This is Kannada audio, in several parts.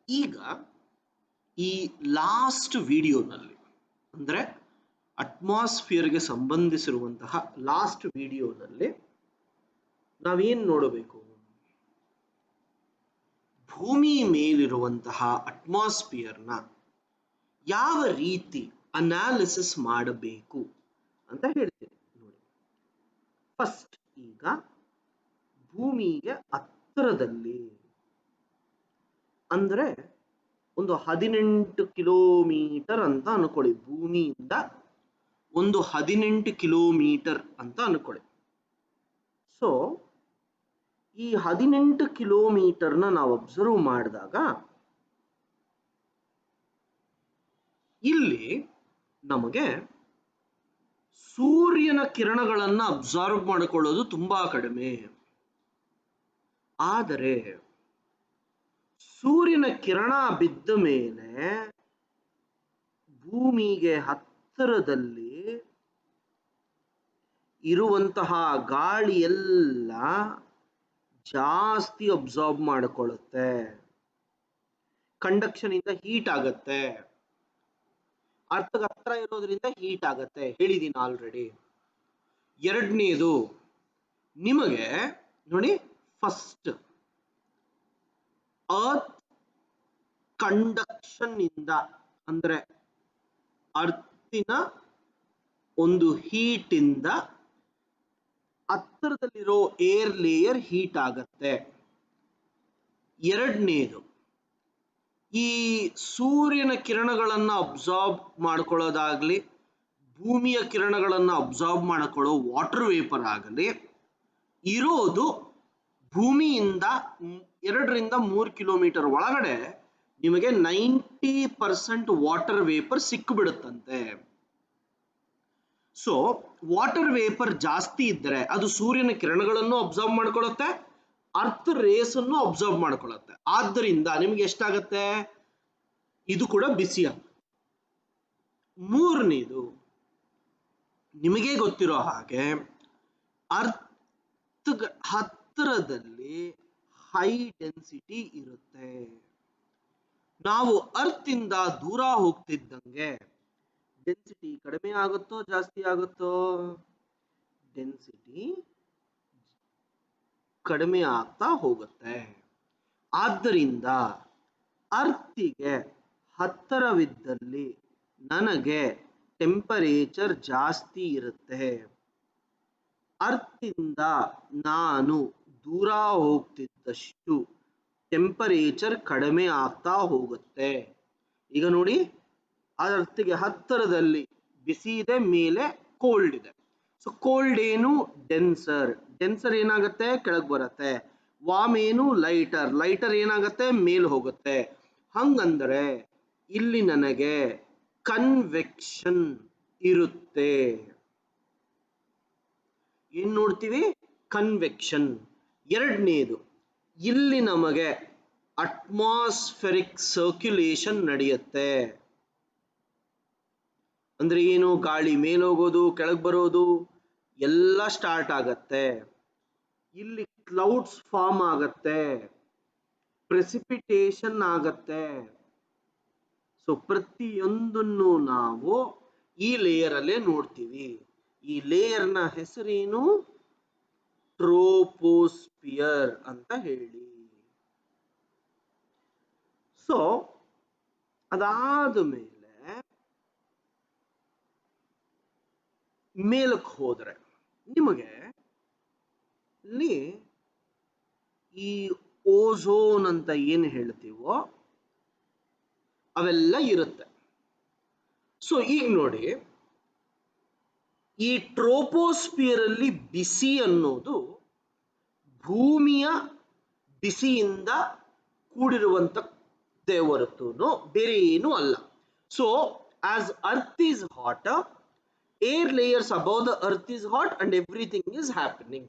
ಈಗ ಈ ಲಾಸ್ಟ್ ವಿಡಿಯೋನಲ್ಲಿ ಅಂದ್ರೆ ಅಟ್ಮಾಸ್ಫಿಯರ್ಗೆ ಸಂಬಂಧಿಸಿರುವಂತಹ ಲಾಸ್ಟ್ ವಿಡಿಯೋನಲ್ಲಿ ನಾವೇನ್ ನೋಡಬೇಕು? ಭೂಮಿ ಮೇಲಿರುವಂತಹ ಅಟ್ಮಾಸ್ಫಿಯರ್ನ ಯಾವ ರೀತಿ ಅನಾಲಿಸಿಸ್ ಮಾಡಬೇಕು ಅಂತ ಹೇಳ್ತೀನಿ ನೋಡಿ. ಫಸ್ಟ್ ಈಗ ಭೂಮಿಗೆ ಹತ್ತಿರದಲ್ಲಿ ಅಂದ್ರೆ ಒಂದು 18 ಕಿಲೋಮೀಟರ್ ಅಂತ ಅನ್ಕೊಳ್ಳಿ. ಭೂಮಿಯಿಂದ ಒಂದು 18 ಕಿಲೋಮೀಟರ್ ಅಂತ ಅನ್ಕೊಳ್ಳಿ. ಸೊ ಈ 18 ಕಿಲೋಮೀಟರ್ನ ನಾವು ಅಬ್ಸರ್ವ್ ಮಾಡಿದಾಗ ಇಲ್ಲಿ ನಮಗೆ ಸೂರ್ಯನ ಕಿರಣಗಳನ್ನ ಅಬ್ಸರ್ವ್ ಮಾಡಿಕೊಳ್ಳೋದು ತುಂಬಾ ಕಡಿಮೆ. ಆದರೆ ಸೂರ್ಯನ ಕಿರಣ ಬಿದ್ದ ಮೇಲೆ ಭೂಮಿಗೆ ಹತ್ತಿರದಲ್ಲಿ ಇರುವಂತಹ ಗಾಳಿ ಎಲ್ಲ ಜಾಸ್ತಿ ಅಬ್ಸಾರ್ಬ್ ಮಾಡಿಕೊಳ್ಳುತ್ತೆ. ಕಂಡಕ್ಷನ್ ಇಂದ ಹೀಟ್ ಆಗತ್ತೆ. ಅರ್ಥಕ್ಕೆ ಹತ್ರ ಇರೋದ್ರಿಂದ ಹೀಟ್ ಆಗತ್ತೆ, ಹೇಳಿದೀನಿ ಆಲ್ರೆಡಿ. ಎರಡನೇದು ನಿಮಗೆ ನೋಡಿ, ಫಸ್ಟ್ ಅರ್ತ್ ಕಂಡಕ್ಷನ್ ಇಂದ ಅಂದ್ರೆ ಅರ್ಥಿನ ಒಂದು ಹೀಟ್ ಇಂದ ಹತ್ತಿರದಲ್ಲಿರೋ ಏರ್ ಲೇಯರ್ ಹೀಟ್ ಆಗತ್ತೆ. ಎರಡನೇದು ಈ ಸೂರ್ಯನ ಕಿರಣಗಳನ್ನ ಅಬ್ಸಾರ್ಬ್ ಮಾಡ್ಕೊಳ್ಳೋದಾಗ್ಲಿ, ಭೂಮಿಯ ಕಿರಣಗಳನ್ನ ಅಬ್ಸಾರ್ಬ್ ಮಾಡ್ಕೊಳ್ಳೋ ವಾಟರ್ ವೇಪರ್ ಆಗಲಿ ಇರೋದು ಭೂಮಿಯಿಂದ 2 ರಿಂದ 3 ಕಿಲೋಮೀಟರ್ ಒಳಗಡೆ ನಿಮಗೆ 90% ವಾಟರ್ ವೇಪರ್ ಸಿಕ್ಕಿಬಿಡುತ್ತಂತೆ. ಸೊ ವಾಟರ್ ವೇಪರ್ ಜಾಸ್ತಿ ಇದ್ದರೆ ಅದು ಸೂರ್ಯನ ಕಿರಣಗಳನ್ನು ಅಬ್ಸರ್ವ್ ಮಾಡ್ಕೊಳ್ಳುತ್ತೆ, ಅರ್ತ್ ರೇಸ್ ಅನ್ನು ಅಬ್ಸರ್ವ್ ಮಾಡ್ಕೊಳ್ಳುತ್ತೆ. ಆದ್ದರಿಂದ ನಿಮ್ಗೆ ಎಷ್ಟಾಗತ್ತೆ? ಇದು ಕೂಡ ಬಿಸಿ ಆಗುತ್ತೆ. ಮೂರನೇದು ನಿಮಗೆ ಗೊತ್ತಿರೋ ಹಾಗೆ ಅರ್ತ್ ಹತ್ತಿರದಲ್ಲಿ ಹೈ ಡೆನ್ಸಿಟಿ ಇರುತ್ತೆ. ನಾವು ಅರ್ತ್ ಇಂದ ದೂರ ಹೋಗ್ತಿದ್ದಂಗೆ ಡೆನ್ಸಿಟಿ ಕಡಿಮೆ ಆಗುತ್ತೋ ಜಾಸ್ತಿ ಆಗುತ್ತೋ? ಡೆನ್ಸಿಟಿ ಕಡಿಮೆ ಆಗ್ತಾ ಹೋಗುತ್ತೆ. ಆದ್ದರಿಂದ ಅರ್ಥಿಗೆ ಹತ್ತಿರವಿದ್ದಲ್ಲಿ ನನಗೆ ಟೆಂಪರೇಚರ್ ಜಾಸ್ತಿ ಇರುತ್ತೆ. ಅರ್ಥಿಂದ ನಾನು ದೂರ ಹೋಗ್ತಿದ್ದಷ್ಟು ಟೆಂಪರೇಚರ್ ಕಡಿಮೆ ಆಗ್ತಾ ಹೋಗುತ್ತೆ. ಈಗ ನೋಡಿ, ಅರ್ಥಿಗೆ ಹತ್ತಿರದಲ್ಲಿ ಬಿಸಿ ಇದೆ, ಮೇಲೆ ಕೋಲ್ಡ್ ಇದೆ. ಸೊ ಕೋಲ್ಡ್ ಏನು? ಡೆನ್ಸರ್. ಡೆನ್ಸರ್ ಏನಾಗುತ್ತೆ? ಕೆಳಗೆ ಬರುತ್ತೆ. ವಾಮ್ ಏನು? ಲೈಟರ್. ಲೈಟರ್ ಏನಾಗುತ್ತೆ? ಮೇಲ್ ಹೋಗುತ್ತೆ. ಹಂಗಂದ್ರೆ ಇಲ್ಲಿ ನನಗೆ ಕನ್ವೆಕ್ಷನ್ ಇರುತ್ತೆ. ಏನ್ ನೋಡ್ತೀವಿ? ಕನ್ವೆಕ್ಷನ್. ಎರಡನೇದು ಇಲ್ಲಿ ನಮಗೆ ಅಟ್ಮಾಸ್ಫೆರಿಕ್ ಸರ್ಕ್ಯುಲೇಷನ್ ನಡೆಯುತ್ತೆ. ಅಂದ್ರೆ ಏನು? ಗಾಳಿ ಮೇಲೋಗೋದು, ಕೆಳಗೆ ಬರೋದು ಎಲ್ಲ ಸ್ಟಾರ್ಟ್ ಆಗತ್ತೆ. ಇಲ್ಲಿ ಕ್ಲೌಡ್ಸ್ ಫಾರ್ಮ್ ಆಗತ್ತೆ, ಪ್ರೆಸಿಪಿಟೇಷನ್ ಆಗತ್ತೆ. ಸೊ ಪ್ರತಿಯೊಂದನ್ನು ನಾವು ಈ ಲೇಯರ್ ಅಲ್ಲೇ ನೋಡ್ತೀವಿ. ಈ ಲೇಯರ್ನ ಹೆಸರೇನು? ಟ್ರೋಪೋಸ್ಪಿಯರ್ ಅಂತ ಹೇಳಿ. ಸೊ ಅದಾದ ಮೇಲೆ ಮೇಲಕ್ಕೆ ಹೋದ್ರೆ ನಿಮಗೆ ಇಲ್ಲಿ ಈ ಓಝೋನ್ ಅಂತ ಏನು ಹೇಳ್ತೀವೋ ಅವೆಲ್ಲ ಇರುತ್ತೆ. ಸೊ ಈಗ ನೋಡಿ, ಈ ಟ್ರೋಪೋಸ್ಪಿಯರ್ ಅಲ್ಲಿ ಬಿಸಿ ಅನ್ನೋದು ಭೂಮಿಯ ಬಿಸಿಯಿಂದ ಕೂಡಿರುವಂತದ್ದೇ ಹೊರತು ಬೇರೆ ಏನು ಅಲ್ಲ. So as earth is hot, air layers above the earth is hot and everything is happening.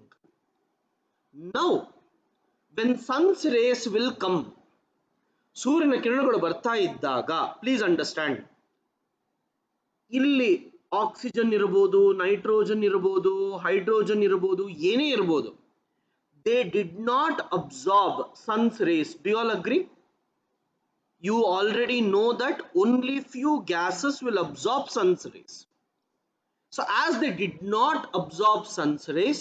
Now when sun's rays will come, ಸೂರ್ಯನ ಕಿರಣಗಳು ಬರ್ತಾ ಇದ್ದಾಗ ಪ್ಲೀಸ್ ಅಂಡರ್ಸ್ಟ್ಯಾಂಡ್, ಇಲ್ಲಿ ಆಕ್ಸಿಜನ್ ಇರಬಹುದು, ನೈಟ್ರೋಜನ್ ಇರಬಹುದು, ಹೈಡ್ರೋಜನ್ ಇರಬಹುದು, ಏನೇ ಇರಬಹುದು, they did not absorb sun's rays. Do you all agree? You already know that only few gases will absorb sun's rays. So as they did not absorb sun's rays,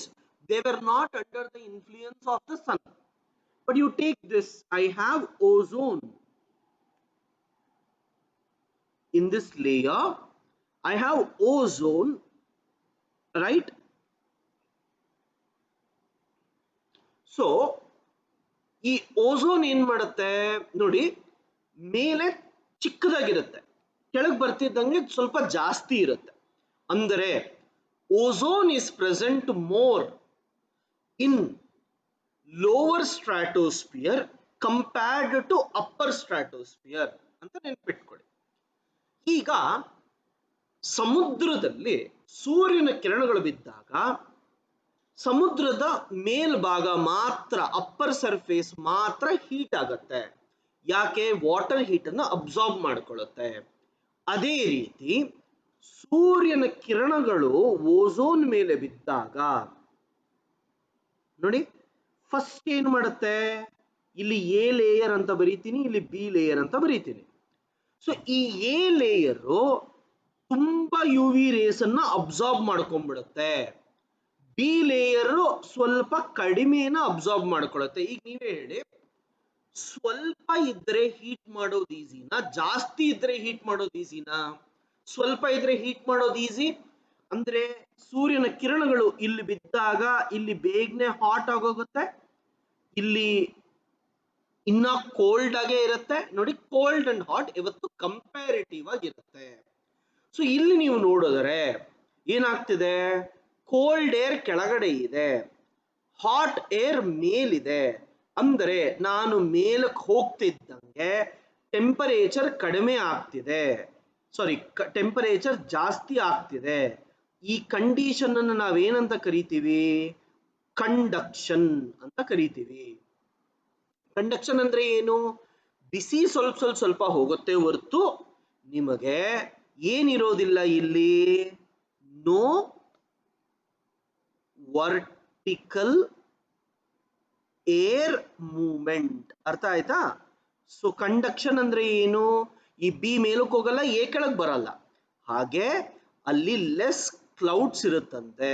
they were not under the influence of the sun. But you take this, I have ozone in this layer, I have ozone, right? So ಈ ಓಝೋನ್ ಏನ್ ಮಾಡುತ್ತೆ ನೋಡಿ, ಮೇಲೆ ಚಿಕ್ಕದಾಗಿರುತ್ತೆ, ಕೆಳಗೆ ಬರ್ತಿದ್ದಂಗೆ ಸ್ವಲ್ಪ ಜಾಸ್ತಿ ಇರುತ್ತೆ. ಅಂದರೆ ozone is present more in lower stratosphere compared to upper stratosphere ಅಂತ ನೆನ್ಪಿಟ್ಕೊಳ್ಳಿ. ಈಗ ಸಮುದ್ರದಲ್ಲಿ ಸೂರ್ಯನ ಕಿರಣಗಳು ಬಿದ್ದಾಗ ಸಮುದ್ರದ ಮೇಲ್ಭಾಗ ಮಾತ್ರ, ಅಪ್ಪರ್ ಸರ್ಫೇಸ್ ಮಾತ್ರ ಹೀಟ್ ಆಗುತ್ತೆ. ಯಾಕೆ? ವಾಟರ್ ಹೀಟ್ ಅನ್ನು ಅಬ್ಸಾರ್ಬ್ ಮಾಡಿಕೊಳ್ಳುತ್ತೆ. ಅದೇ ರೀತಿ ಸೂರ್ಯನ ಕಿರಣಗಳು ಓಝೋನ್ ಮೇಲೆ ಬಿದ್ದಾಗ ನೋಡಿ, ಫಸ್ಟ್ ಏನ್ ಮಾಡುತ್ತೆ, ಇಲ್ಲಿ ಎ ಲೇಯರ್ ಅಂತ ಬರೀತೀನಿ, ಇಲ್ಲಿ ಬಿ ಲೇಯರ್ ಅಂತ ಬರೀತೀನಿ. ಸೊ ಈ ಎ ಲೇಯರು ತುಂಬಾ ಯು ವಿ ರೇಸ್ ಅನ್ನ ಅಬ್ಸಾರ್ಬ್ ಮಾಡ್ಕೊಂಡ್ಬಿಡುತ್ತೆ, ಬಿ ಲೇಯರ್ ಸ್ವಲ್ಪ ಕಡಿಮೆನ ಅಬ್ಸಾರ್ಬ್ ಮಾಡ್ಕೊಳ್ಳುತ್ತೆ. ಈಗ ನೀವೇ ಹೇಳಿ, ಸ್ವಲ್ಪ ಇದ್ರೆ ಹೀಟ್ ಮಾಡೋದು ಈಸಿನಾ, ಜಾಸ್ತಿ ಇದ್ರೆ ಹೀಟ್ ಮಾಡೋದು ಈಸಿನಾ? ಸ್ವಲ್ಪ ಇದ್ರೆ ಹೀಟ್ ಮಾಡೋದು ಈಸಿ. ಅಂದ್ರೆ ಸೂರ್ಯನ ಕಿರಣಗಳು ಇಲ್ಲಿ ಬಿದ್ದಾಗ ಇಲ್ಲಿ ಬೇಗನೆ ಹಾಟ್ ಆಗೋಗುತ್ತೆ, ಇಲ್ಲಿ ಇನ್ನ ಕೋಲ್ಡ್ ಆಗೇ ಇರುತ್ತೆ. ನೋಡಿ, ಕೋಲ್ಡ್ ಅಂಡ್ ಹಾಟ್ ಇವತ್ತು ಕಂಪ್ಯಾರಿಟಿವ್ ಆಗಿರುತ್ತೆ. ಸೊ ಇಲ್ಲಿ ನೀವು ನೋಡಿದರೆ ಏನಾಗ್ತಿದೆ, ಕೋಲ್ಡ್ ಏರ್ ಕೆಳಗಡೆ ಇದೆ, ಹಾಟ್ ಏರ್ ಮೇಲಿದೆ. ಅಂದರೆ ನಾನು ಮೇಲಕ್ಕೆ ಹೋಗ್ತಿದ್ದಂಗೆ ಟೆಂಪರೇಚರ್ ಕಡಿಮೆ ಆಗ್ತಿದೆ, ಸಾರಿ ಟೆಂಪರೇಚರ್ ಜಾಸ್ತಿ ಆಗ್ತಿದೆ. ಈ ಕಂಡೀಷನ್ ಅನ್ನು ನಾವೇನಂತ ಕರಿತೀವಿ? ಕಂಡಕ್ಷನ್ ಅಂತ ಕರಿತೀವಿ. ಕಂಡಕ್ಷನ್ ಅಂದ್ರೆ ಏನು? ಬಿಸಿ ಸ್ವಲ್ಪ ಹೋಗುತ್ತೆ ಹೊರತು ನಿಮಗೆ ಏನಿರೋದಿಲ್ಲ ಇಲ್ಲಿ, ನೋ ವರ್ಟಿಕಲ್ ಏರ್ ಮೂವ್ಮೆಂಟ್. ಅರ್ಥ ಆಯ್ತಾ? ಸೊ ಕಂಡಕ್ಷನ್ ಅಂದ್ರೆ ಏನು? ಈ ಬಿ ಮೇಲಕ್ಕೆ ಹೋಗಲ್ಲ, ಎ ಕೆಳಗೆ ಬರಲ್ಲ, ಹಾಗೆ ಅಲ್ಲಿ ಲೆಸ್ ಕ್ಲೌಡ್ಸ್ ಇರುತ್ತಂತೆ.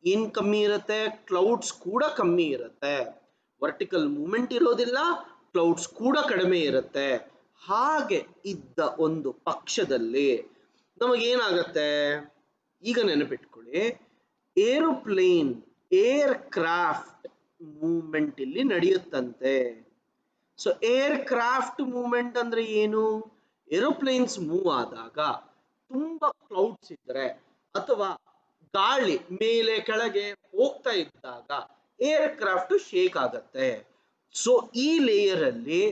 ಏನ್ ಕಮ್ಮಿ ಇರುತ್ತೆ? ಕ್ಲೌಡ್ಸ್ ಕೂಡ ಕಮ್ಮಿ ಇರುತ್ತೆ. ವರ್ಟಿಕಲ್ ಮೂವ್ಮೆಂಟ್ ಇರೋದಿಲ್ಲ, ಕ್ಲೌಡ್ಸ್ ಕೂಡ ಕಡಿಮೆ ಇರುತ್ತೆ. ಹಾಗೆ ಇದ್ದ ಒಂದು ಪಕ್ಷದಲ್ಲಿ ನಮಗೇನಾಗತ್ತೆ, ಈಗ ನೆನಪಿಟ್ಕೊಳ್ಳಿ, ಏರೋಪ್ಲೇನ್, ಏರ್ ಕ್ರಾಫ್ಟ್ ಮೂವ್ಮೆಂಟ್ ಇಲ್ಲಿ ನಡೆಯುತ್ತಂತೆ. ಸೊ ಏರ್ ಕ್ರಾಫ್ಟ್ ಮೂವ್ಮೆಂಟ್ ಅಂದ್ರೆ ಏನು? ಏರೋಪ್ಲೇನ್ಸ್ ಮೂವ್ ಆದಾಗ ತುಂಬಾ ಕ್ಲೌಡ್ಸ್ ಇದ್ರೆ ಅಥವಾ ಗಾಳಿ ಮೇಲೆ ಕೆಳಗೆ ಹೋಗ್ತಾ ಇದ್ದಾಗ ಏರ್ ಕ್ರಾಫ್ಟ್ ಶೇಕ್ ಆಗತ್ತೆ. ಸೊ ಈ ಲೇಯರ್ ಅಲ್ಲಿ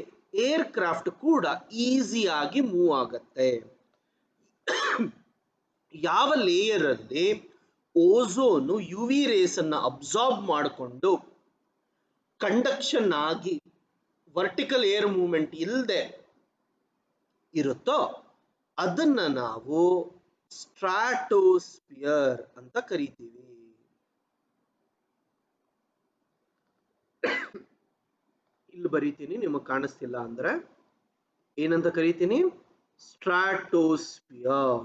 ಏರ್ ಕ್ರಾಫ್ಟ್ ಕೂಡ ಈಸಿಯಾಗಿ ಮೂವ್ ಆಗತ್ತೆ. ಯಾವ ಲೇಯರ್ ಅಲ್ಲಿ ಓಝೋನ್ ಯು ವಿ ರೇಸ್ ಅನ್ನ ಅಬ್ಸಾರ್ಬ್ ಮಾಡಿಕೊಂಡು ಕಂಡಕ್ಷನ್ ಆಗಿ ವರ್ಟಿಕಲ್ ಏರ್ ಮೂವ್ಮೆಂಟ್ ಇಲ್ಲದೆ ಇರುತ್ತೋ ಅದನ್ನ ನಾವು ಸ್ಟ್ರಾಟೋಸ್ಫಿಯರ್ ಅಂತ ಕರಿತೀವಿ. ಇಲ್ಲಿ ಬರೀತೀನಿ, ನಿಮಗೆ ಕಾಣಿಸ್ತಿಲ್ಲ ಅಂದ್ರೆ ಏನಂತ ಕರಿತೀನಿ? ಸ್ಟ್ರಾಟೋಸ್ಫಿಯರ್.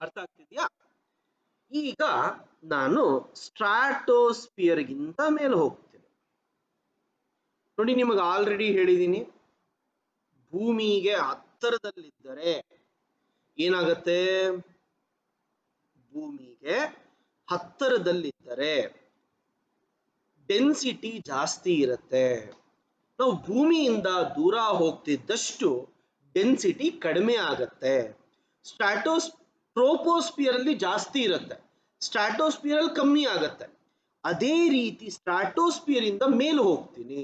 ಅರ್ಥ ಆಗ್ತಿದ್ಯಾ? ಈಗ ನಾನು ಸ್ಟ್ರಾಟೋಸ್ಫಿಯರ್ ಗಿಂತ ಮೇಲೆ ಹೋಗ್ತೀನಿ. ನೋಡಿ, ನಿಮಗೆ ಆಲ್ರೆಡಿ ಹೇಳಿದ್ದೀನಿ, ಭೂಮಿಗೆ ಹತ್ತಿರದಲ್ಲಿದ್ದರೆ ಏನಾಗತ್ತೆ? ಭೂಮಿಗೆ ಹತ್ತಿರದಲ್ಲಿದ್ದರೆ ಡೆನ್ಸಿಟಿ ಜಾಸ್ತಿ ಇರುತ್ತೆ. ನಾವು ಭೂಮಿಯಿಂದ ದೂರ ಹೋಗ್ತಿದ್ದಷ್ಟು ಡೆನ್ಸಿಟಿ ಕಡಿಮೆ ಆಗತ್ತೆ. ಟ್ರೋಪೋಸ್ಫಿಯರ್ ಅಲ್ಲಿ ಜಾಸ್ತಿ ಇರುತ್ತೆ, ಸ್ಟ್ರಾಟೋಸ್ಫಿಯರ್ ಅಲ್ಲಿ ಕಮ್ಮಿ ಆಗತ್ತೆ. ಅದೇ ರೀತಿ ಸ್ಟ್ರಾಟೋಸ್ಫಿಯರ್ ಇಂದ ಮೇಲೆ ಹೋಗ್ತೀನಿ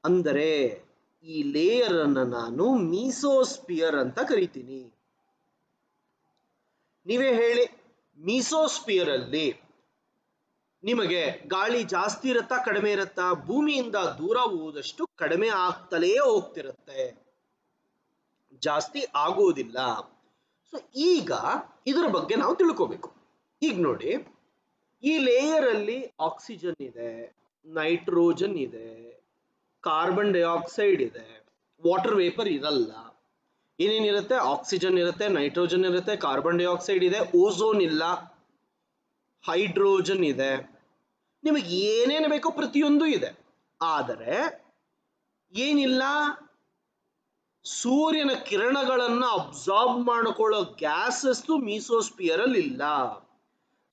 ಅಂದರೆ ಈ ಲೇಯರ್ ಅನ್ನ ನಾನು ಮೀಸೋಸ್ಫಿಯರ್ ಅಂತ ಕರಿತೀನಿ. ನೀವೇ ಹೇಳಿ, ಮೀಸೋಸ್ಫಿಯರ್ ಅಲ್ಲಿ ನಿಮಗೆ ಗಾಳಿ ಜಾಸ್ತಿ ಇರುತ್ತಾ ಕಡಿಮೆ ಇರುತ್ತಾ? ಭೂಮಿಯಿಂದ ದೂರ ಹೋದಷ್ಟು ಕಡಿಮೆ ಆಗ್ತಲೇ ಹೋಗ್ತಿರುತ್ತೆ, ಜಾಸ್ತಿ ಆಗೋದಿಲ್ಲ. ಸೊ ಈಗ ಇದರ ಬಗ್ಗೆ ನಾವು ತಿಳ್ಕೋಬೇಕು. ಈಗ ನೋಡಿ, ಈ ಲೇಯರ್ ಅಲ್ಲಿ ಆಕ್ಸಿಜನ್ ಇದೆ, ನೈಟ್ರೋಜನ್ ಇದೆ, ಕಾರ್ಬನ್ ಡೈಆಕ್ಸೈಡ್ ಇದೆ, ವಾಟರ್ ವೇಪರ್ ಇರಲ್ಲ. ಏನೇನಿರುತ್ತೆ? ಆಕ್ಸಿಜನ್ ಇರುತ್ತೆ, ನೈಟ್ರೋಜನ್ ಇರುತ್ತೆ, ಕಾರ್ಬನ್ ಡೈಆಕ್ಸೈಡ್ ಇದೆ, ಓಝೋನ್ ಇಲ್ಲ, ಹೈಡ್ರೋಜನ್ ಇದೆ, ನಿಮಗೆ ಏನೇನು ಬೇಕೋ ಪ್ರತಿಯೊಂದು ಇದೆ. ಆದರೆ ಏನಿಲ್ಲ? ಸೂರ್ಯನ ಕಿರಣಗಳನ್ನ ಅಬ್ಸಾರ್ಬ್ ಮಾಡಿಕೊಳ್ಳೋ ಗ್ಯಾಸಸ್ ಮೀಸೋಸ್ಪಿಯರ್ ಅಲ್ಲಿ ಇಲ್ಲ.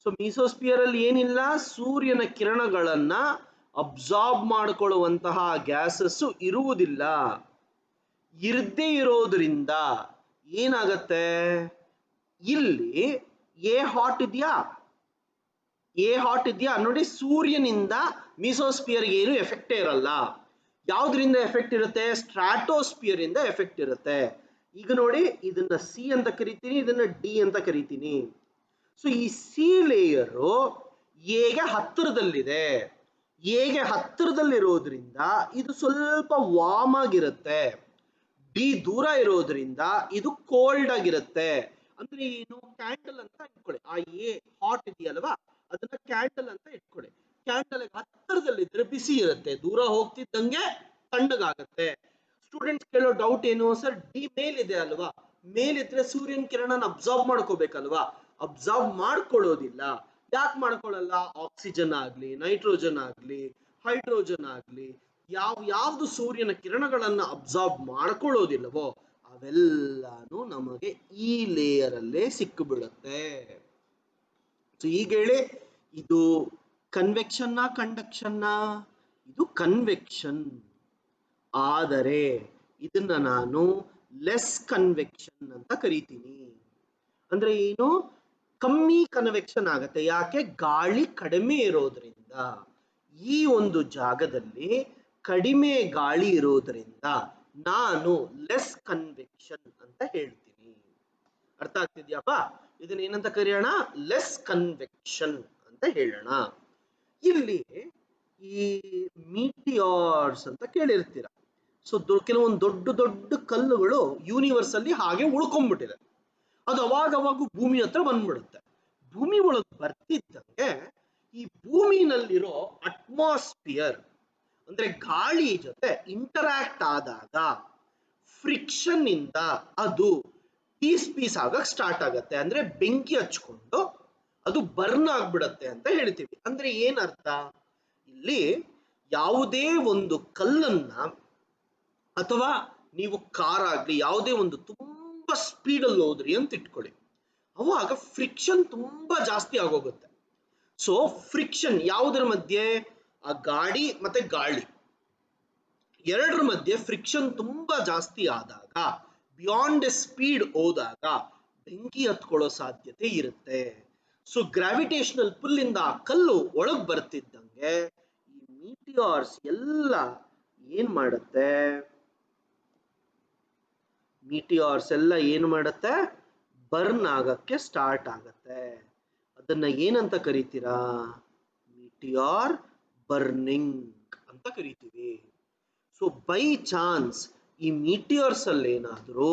ಸೊ ಮೀಸೋಸ್ಪಿಯರ್ ಅಲ್ಲಿ ಏನಿಲ್ಲ? ಸೂರ್ಯನ ಕಿರಣಗಳನ್ನ ಅಬ್ಸಾರ್ಬ್ ಮಾಡಿಕೊಳ್ಳುವಂತಹ ಗ್ಯಾಸಸ್ ಇರುವುದಿಲ್ಲ. ಇರದೇ ಇರೋದ್ರಿಂದ ಏನಾಗತ್ತೆ? ಇಲ್ಲಿ ಎ ಹಾಟ್ ಇದೆಯಾ? ಎ ಹಾಟ್ ಇದೆಯಾ ನೋಡಿ. ಸೂರ್ಯನಿಂದ ಮೀಸೋಸ್ಪಿಯರ್ಗೆ ಏನು ಎಫೆಕ್ಟೇ ಇರಲ್ಲ. ಯಾವ್ದ್ರಿಂದ ಎಫೆಕ್ಟ್ ಇರುತ್ತೆ? ಸ್ಟ್ರಾಟೋಸ್ಪಿಯರ್ ಇಂದ ಎಫೆಕ್ಟ್ ಇರುತ್ತೆ. ಈಗ ನೋಡಿ, ಇದನ್ನ ಸಿ ಅಂತ ಕರಿತೀನಿ, ಇದನ್ನ ಡಿ ಅಂತ ಕರಿತೀನಿ. ಸೊ ಈ ಸಿ ಲೇಯರು ಎಗೆ ಹತ್ತಿರದಲ್ಲಿದೆ. ಎಗೆ ಹತ್ತಿರದಲ್ಲಿರೋದ್ರಿಂದ ಇದು ಸ್ವಲ್ಪ ವಾರ್ಮ್ ಆಗಿರುತ್ತೆ. ಡಿ ದೂರ ಇರೋದ್ರಿಂದ ಇದು ಕೋಲ್ಡ್ ಆಗಿರುತ್ತೆ. ಅಂದ್ರೆ ಏನು? ಕ್ಯಾಂಡಲ್ ಅಂತ ಇಟ್ಕೊಳ್ಳಿ. ಆ ಎ ಹಾಟ್ ಇದೆಯಲ್ವಾ, ಅದನ್ನ ಕ್ಯಾಂಡಲ್ ಅಂತ ಇಟ್ಕೊಳ್ಳಿ. ಕ್ಯಾಂಡಲ್ ಹತ್ತಿರದಲ್ಲಿದ್ರೆ ಬಿಸಿ ಇರುತ್ತೆ, ದೂರ ಹೋಗ್ತಿದ್ದಂಗೆ ತಣ್ಣಗಾಗತ್ತೆ. ಸ್ಟೂಡೆಂಟ್ಸ್ ಕೇಳೋ ಡೌಟ್ ಏನು? ಸರ್ ಡಿ ಮೇಲಿದೆ ಅಲ್ವಾ, ಮೇಲಿದ್ರೆ ಸೂರ್ಯನ ಕಿರಣನ ಅಬ್ಸಾರ್ಬ್ ಮಾಡ್ಕೋಬೇಕಲ್ವಾ? ಅಬ್ಸಾರ್ಬ್ ಮಾಡ್ಕೊಳ್ಳೋದಿಲ್ಲ. ಯಾಕೆ ಮಾಡ್ಕೊಳ್ಳಲ್ಲ? ಆಕ್ಸಿಜನ್ ಆಗ್ಲಿ, ನೈಟ್ರೋಜನ್ ಆಗ್ಲಿ, ಹೈಡ್ರೋಜನ್ ಆಗ್ಲಿ, ಯಾವ್ದು ಸೂರ್ಯನ ಕಿರಣಗಳನ್ನ ಅಬ್ಸಾರ್ಬ್ ಮಾಡ್ಕೊಳ್ಳೋದಿಲ್ಲವೋ ಅವೆಲ್ಲಾನು ನಮಗೆ ಈ ಲೇಯರ್ ಅಲ್ಲೇ ಸಿಕ್ಕಿಬಿಡುತ್ತೆ. ಈಗ ಹೇಳಿ, ಇದು ಕನ್ವೆಕ್ಷನ್ ಕಂಡಕ್ಷನ್? ಇದು ಕನ್ವೆಕ್ಷನ್. ಆದರೆ ಇದನ್ನ ನಾನು ಲೆಸ್ ಕನ್ವೆಕ್ಷನ್ ಅಂತ ಕರಿತೀನಿ. ಅಂದ್ರೆ ಏನು? ಕಮ್ಮಿ ಕನ್ವೆಕ್ಷನ್ ಆಗತ್ತೆ. ಯಾಕೆ? ಗಾಳಿ ಕಡಿಮೆ ಇರೋದ್ರಿಂದ. ಈ ಒಂದು ಜಾಗದಲ್ಲಿ ಕಡಿಮೆ ಗಾಳಿ ಇರೋದ್ರಿಂದ ನಾನು ಲೆಸ್ ಕನ್ವೆಕ್ಷನ್ ಅಂತ ಹೇಳ್ತೀನಿ. ಅರ್ಥ ಆಗ್ತಿದ್ಯಾಪ? ಇದನ್ನ ಏನಂತ ಕರೆಯೋಣ? ಲೆಸ್ ಕನ್ವೆಕ್ಷನ್ ಅಂತ ಹೇಳೋಣ. ಇಲ್ಲಿ ಈ ಮೀಟಿಯಾರ್ಸ್ ಅಂತ ಕೇಳಿರ್ತೀರ. ಸೊ ಕೆಲವೊಂದು ದೊಡ್ಡ ದೊಡ್ಡ ಕಲ್ಲುಗಳು ಯೂನಿವರ್ಸ್ ಅಲ್ಲಿ ಹಾಗೆ ಉಳ್ಕೊಂಡ್ಬಿಟ್ಟಿದೆ. ಅದು ಅವಾಗವಾಗ ಭೂಮಿ ಹತ್ರ ಬಂದ್ಬಿಡುತ್ತೆ. ಭೂಮಿ ಒಳಗೆ ಬರ್ತಿದ್ದಂಗೆ ಈ ಭೂಮಿನಲ್ಲಿರೋ ಅಟ್ಮಾಸ್ಫಿಯರ್ ಅಂದ್ರೆ ಗಾಳಿ ಜೊತೆ ಇಂಟರಾಕ್ಟ್ ಆದಾಗ ಫ್ರಿಕ್ಷನ್ ಇಂದ ಅದು ಪೀಸ್ ಆಗಕ್ ಸ್ಟಾರ್ಟ್ ಆಗತ್ತೆ. ಅಂದ್ರೆ ಬೆಂಕಿ ಹಚ್ಕೊಂಡು ಅದು ಬರ್ನ್ ಆಗ್ಬಿಡತ್ತೆ ಅಂತ ಹೇಳ್ತೀವಿ. ಅಂದ್ರೆ ಏನರ್ಥ? ಇಲ್ಲಿ ಯಾವುದೇ ಒಂದು ಕಲ್ಲನ್ನ ಅಥವಾ ನೀವು ಕಾರ್ ಆಗ್ಲಿ ಯಾವುದೇ ಒಂದು ತುಂಬಾ ಸ್ಪೀಡ್ ಅಲ್ಲಿ ಹೋದ್ರಿ ಅಂತ ಇಟ್ಕೊಳ್ಳಿ, ಅವಾಗ ಫ್ರಿಕ್ಷನ್ ತುಂಬಾ ಜಾಸ್ತಿ ಆಗೋಗುತ್ತೆ. ಸೊ ಫ್ರಿಕ್ಷನ್ ಯಾವುದರ ಮಧ್ಯೆ? ಆ ಗಾಡಿ ಮತ್ತೆ ಗಾಳಿ ಎರಡರ ಮಧ್ಯೆ ಫ್ರಿಕ್ಷನ್ ತುಂಬಾ ಜಾಸ್ತಿ ಆದಾಗ, ಬಿಯಾಂಡ್ ಎ ಸ್ಪೀಡ್ ಹೋದಾಗ ಬೆಂಕಿ ಹತ್ಕೊಳ್ಳೋ ಸಾಧ್ಯತೆ ಇರುತ್ತೆ. ಸೊ ಗ್ರಾವಿಟೇಷನಲ್ ಪುಲ್ ಇಂದ ಆ ಕಲ್ಲು ಒಳಗ್ ಬರ್ತಿದ್ದಂಗೆ ಈ ಮೀಟಿಯಾರ್ಸ್ ಎಲ್ಲ ಏನ್ ಮಾಡುತ್ತೆ? ಮೀಟಿಯಾರ್ಸ್ ಎಲ್ಲ ಏನು ಮಾಡುತ್ತೆ? ಬರ್ನ್ ಆಗಕ್ಕೆ ಸ್ಟಾರ್ಟ್ ಆಗತ್ತೆ. ಅದನ್ನ ಏನಂತ ಕರಿತೀರಾ? ಮೀಟಿಯಾರ್ ಬರ್ನಿಂಗ್ ಅಂತ ಕರಿತೀವಿ. ಸೊ ಬೈ ಚಾನ್ಸ್ ಈ ಮೀಟಿಯರ್ಸ್ ಅಲ್ಲಿ ಏನಾದ್ರೂ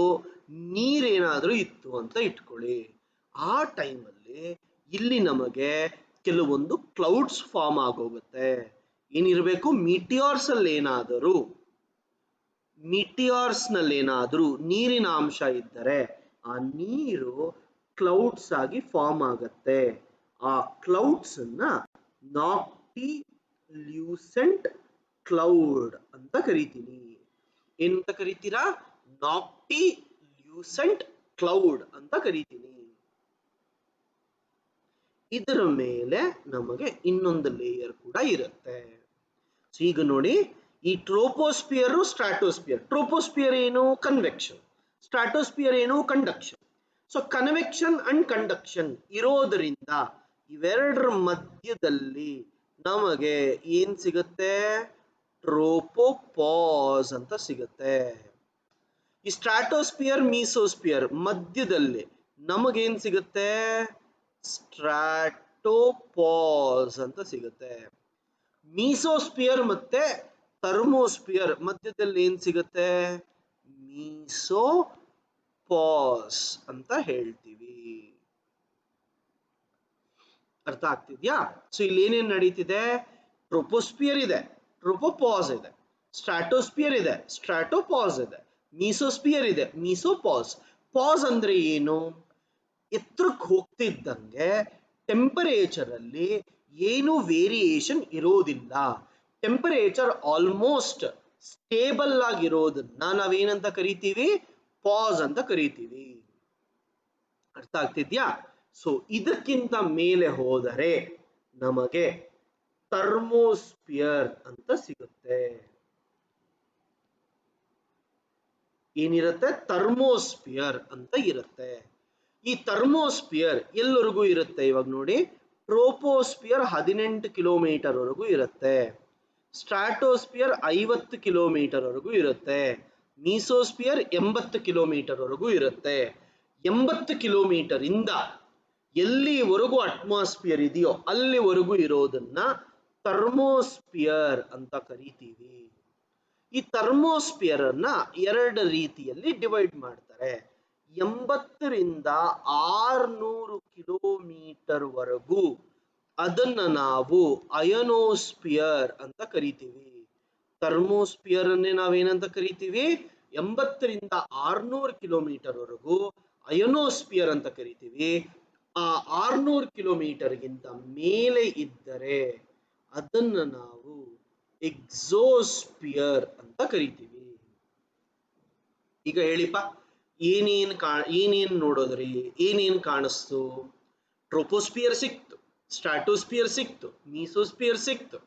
ನೀರೇನಾದ್ರೂ ಇತ್ತು ಅಂತ ಇಟ್ಕೊಳ್ಳಿ, ಆ ಟೈಮಲ್ಲಿ ಇಲ್ಲಿ ನಮಗೆ ಕೆಲವೊಂದು ಕ್ಲೌಡ್ಸ್ ಫಾರ್ಮ್ ಆಗೋಗುತ್ತೆ. ಏನಿರಬೇಕು? ಮೀಟಿಯಾರ್ಸ್ ಅಲ್ಲಿ ಏನಾದರೂ ನೀರಿನ ಅಂಶ ಇದ್ದರೆ ಆ ನೀರು ಕ್ಲೌಡ್ಸ್ ಆಗಿ ಫಾರ್ಮ್ ಆಗತ್ತೆ. ಆ ಕ್ಲೌಡ್ಸ್ ಅನ್ನ ನಾಕ್ಟಿಲ್ಯೂಸೆಂಟ್ ಕ್ಲೌಡ್ ಅಂತ ಕರಿತೀನಿ. ಏನಂತ ಕರಿತೀರಾ? ನಾಕ್ಟಿಲ್ಯೂಸೆಂಟ್ ಕ್ಲೌಡ್ ಅಂತ ಕರಿತೀನಿ. ಇದರ ಮೇಲೆ ನಮಗೆ ಇನ್ನೊಂದು ಲೇಯರ್ ಕೂಡ ಇರುತ್ತೆ. ಈಗ ನೋಡಿ, ಈ ಟ್ರೋಪೋಸ್ಪಿಯರ್, ಸ್ಟ್ರಾಟೋಸ್ಪಿಯರ್. ಟ್ರೋಪೋಸ್ಪಿಯರ್ ಏನು? ಕನ್ವೆಕ್ಷನ್. ಸ್ಟ್ರಾಟೋಸ್ಪಿಯರ್ ಏನು? Conduction. So convection and conduction ಇರೋದರಿಂದ ಇವೆರಡರ ಮಧ್ಯದಲ್ಲಿ ನಮಗೆ ಏನ್ ಸಿಗುತ್ತೆ? ಟ್ರೋಪೋಪಾಸ್ ಅಂತ ಸಿಗುತ್ತೆ. ಈ ಸ್ಟ್ರಾಟೋಸ್ಪಿಯರ್ ಮೀಸೋಸ್ಪಿಯರ್ ಮಧ್ಯದಲ್ಲಿ ನಮಗೇನ್ ಸಿಗುತ್ತೆ? ಸ್ಟ್ರಾಟೋಪಾಸ್ ಅಂತ ಸಿಗುತ್ತೆ. ಮೀಸೋಸ್ಪಿಯರ್ ಮತ್ತೆ ಥರ್ಮೋಸ್ಪಿಯರ್ ಮಧ್ಯದಲ್ಲಿ ಏನ್ ಸಿಗುತ್ತೆ? ಮೀಸೋಪಾಸ್ ಅಂತ ಹೇಳ್ತೀವಿ. ಅರ್ಥ ಆಗ್ತಿದ್ಯಾ? ಸೊ ಇಲ್ಲಿ ಏನೇನ್ ನಡೀತಿದೆ? ಟ್ರೋಪೋಸ್ಪಿಯರ್ ಇದೆ, ಟ್ರೋಪೋಪಾಸ್ ಇದೆ. ಸ್ಟ್ರಾಟೋಸ್ಪಿಯರ್ ಇದೆ, ಸ್ಟ್ರಾಟೋಪಾಸ್ ಇದೆ, ಮೀಸೋಸ್ಪಿಯರ್ ಇದೆ, ಮೀಸೋಪಾಸ್. ಪಾಸ್ ಅಂದ್ರೆ ಏನು? ಎತ್ತರಕ್ಕೆ ಹೋಗ್ತಿದ್ದಂಗೆ ಟೆಂಪರೇಚರ್ ಅಲ್ಲಿ ಏನು ವೇರಿಯೇಷನ್ ಇರೋದಿಲ್ಲ. ಟೆಂಪರೇಚರ್ ಆಲ್ಮೋಸ್ಟ್ ಸ್ಟೇಬಲ್ ಆಗಿರೋದನ್ನ ನಾವೇನಂತ ಕರಿತೀವಿ? ಪಾಸ್ ಅಂತ ಕರಿತೀವಿ. ಅರ್ಥ ಆಗ್ತಿದ್ಯಾ? ಸೊ ಇದಕ್ಕಿಂತ ಮೇಲೆ ಹೋದರೆ ನಮಗೆ ಥರ್ಮೋಸ್ಪಿಯರ್ ಅಂತ ಸಿಗುತ್ತೆ. ಏನಿರುತ್ತೆ? ಥರ್ಮೋಸ್ಪಿಯರ್ ಅಂತ ಇರುತ್ತೆ. ಈ ಥರ್ಮೋಸ್ಪಿಯರ್ ಎಲ್ಲರಿಗೂ ಇರುತ್ತೆ. ಇವಾಗ ನೋಡಿ, ಟ್ರೋಪೋಸ್ಪಿಯರ್ 18 ಕಿಲೋಮೀಟರ್ ವರೆಗೂ ಇರುತ್ತೆ, ಸ್ಟ್ರಾಟೋಸ್ಪಿಯರ್ 50 ಕಿಲೋಮೀಟರ್ ವರೆಗೂ ಇರುತ್ತೆ, ಮೀಸೋಸ್ಪಿಯರ್ 80 ಕಿಲೋಮೀಟರ್ ವರೆಗೂ ಇರುತ್ತೆ. 80 ಕಿಲೋಮೀಟರ್ ಇಂದ ಎಲ್ಲಿವರೆಗೂ ಅಟ್ಮಾಸ್ಫಿಯರ್ ಇದೆಯೋ ಅಲ್ಲಿವರೆಗೂ ಇರೋದನ್ನ ಥರ್ಮೋಸ್ಪಿಯರ್ ಅಂತ ಕರಿತೀವಿ. ಈ ಥರ್ಮೋಸ್ಪಿಯರ್ ಅನ್ನ ಎರಡು ರೀತಿಯಲ್ಲಿ ಡಿವೈಡ್ ಮಾಡ್ತಾರೆ. 80 ರಿಂದ 600 ಕಿಲೋಮೀಟರ್ ವರೆಗೂ ಅದನ್ನ ನಾವು ಅಯನೋಸ್ಪಿಯರ್ ಅಂತ ಕರಿತೀವಿ. ಥರ್ಮೋಸ್ಪಿಯರ್ ಅನ್ನೇ ನಾವೇನಂತ ಕರಿತೀವಿ? 80 ರಿಂದ 600 ಕಿಲೋಮೀಟರ್ ವರೆಗೂ ಅಯನೋಸ್ಪಿಯರ್ ಅಂತ ಕರಿತೀವಿ. ಆ 600 ಕಿಲೋಮೀಟರ್ಗಿಂತ ಮೇಲೆ ಇದ್ದರೆ ಅದನ್ನ ನಾವು ಎಕ್ಸೋಸ್ಪಿಯರ್ ಅಂತ ಕರಿತೀವಿ. ಈಗ ಹೇಳಿಪ್ಪ, ಏನೇನ್ ನೋಡೋದ್ರಿ? ಏನೇನ್ ಕಾಣಿಸ್ತು? ಟ್ರೋಪೋಸ್ಪಿಯರ್ ಸಿಕ್ತು, ಸ್ಟ್ರಾಟೋಸ್ಪಿಯರ್ ಸಿಕ್ತು, ಮೀಸೋಸ್ಪಿಯರ್ ಸಿಕ್ತು.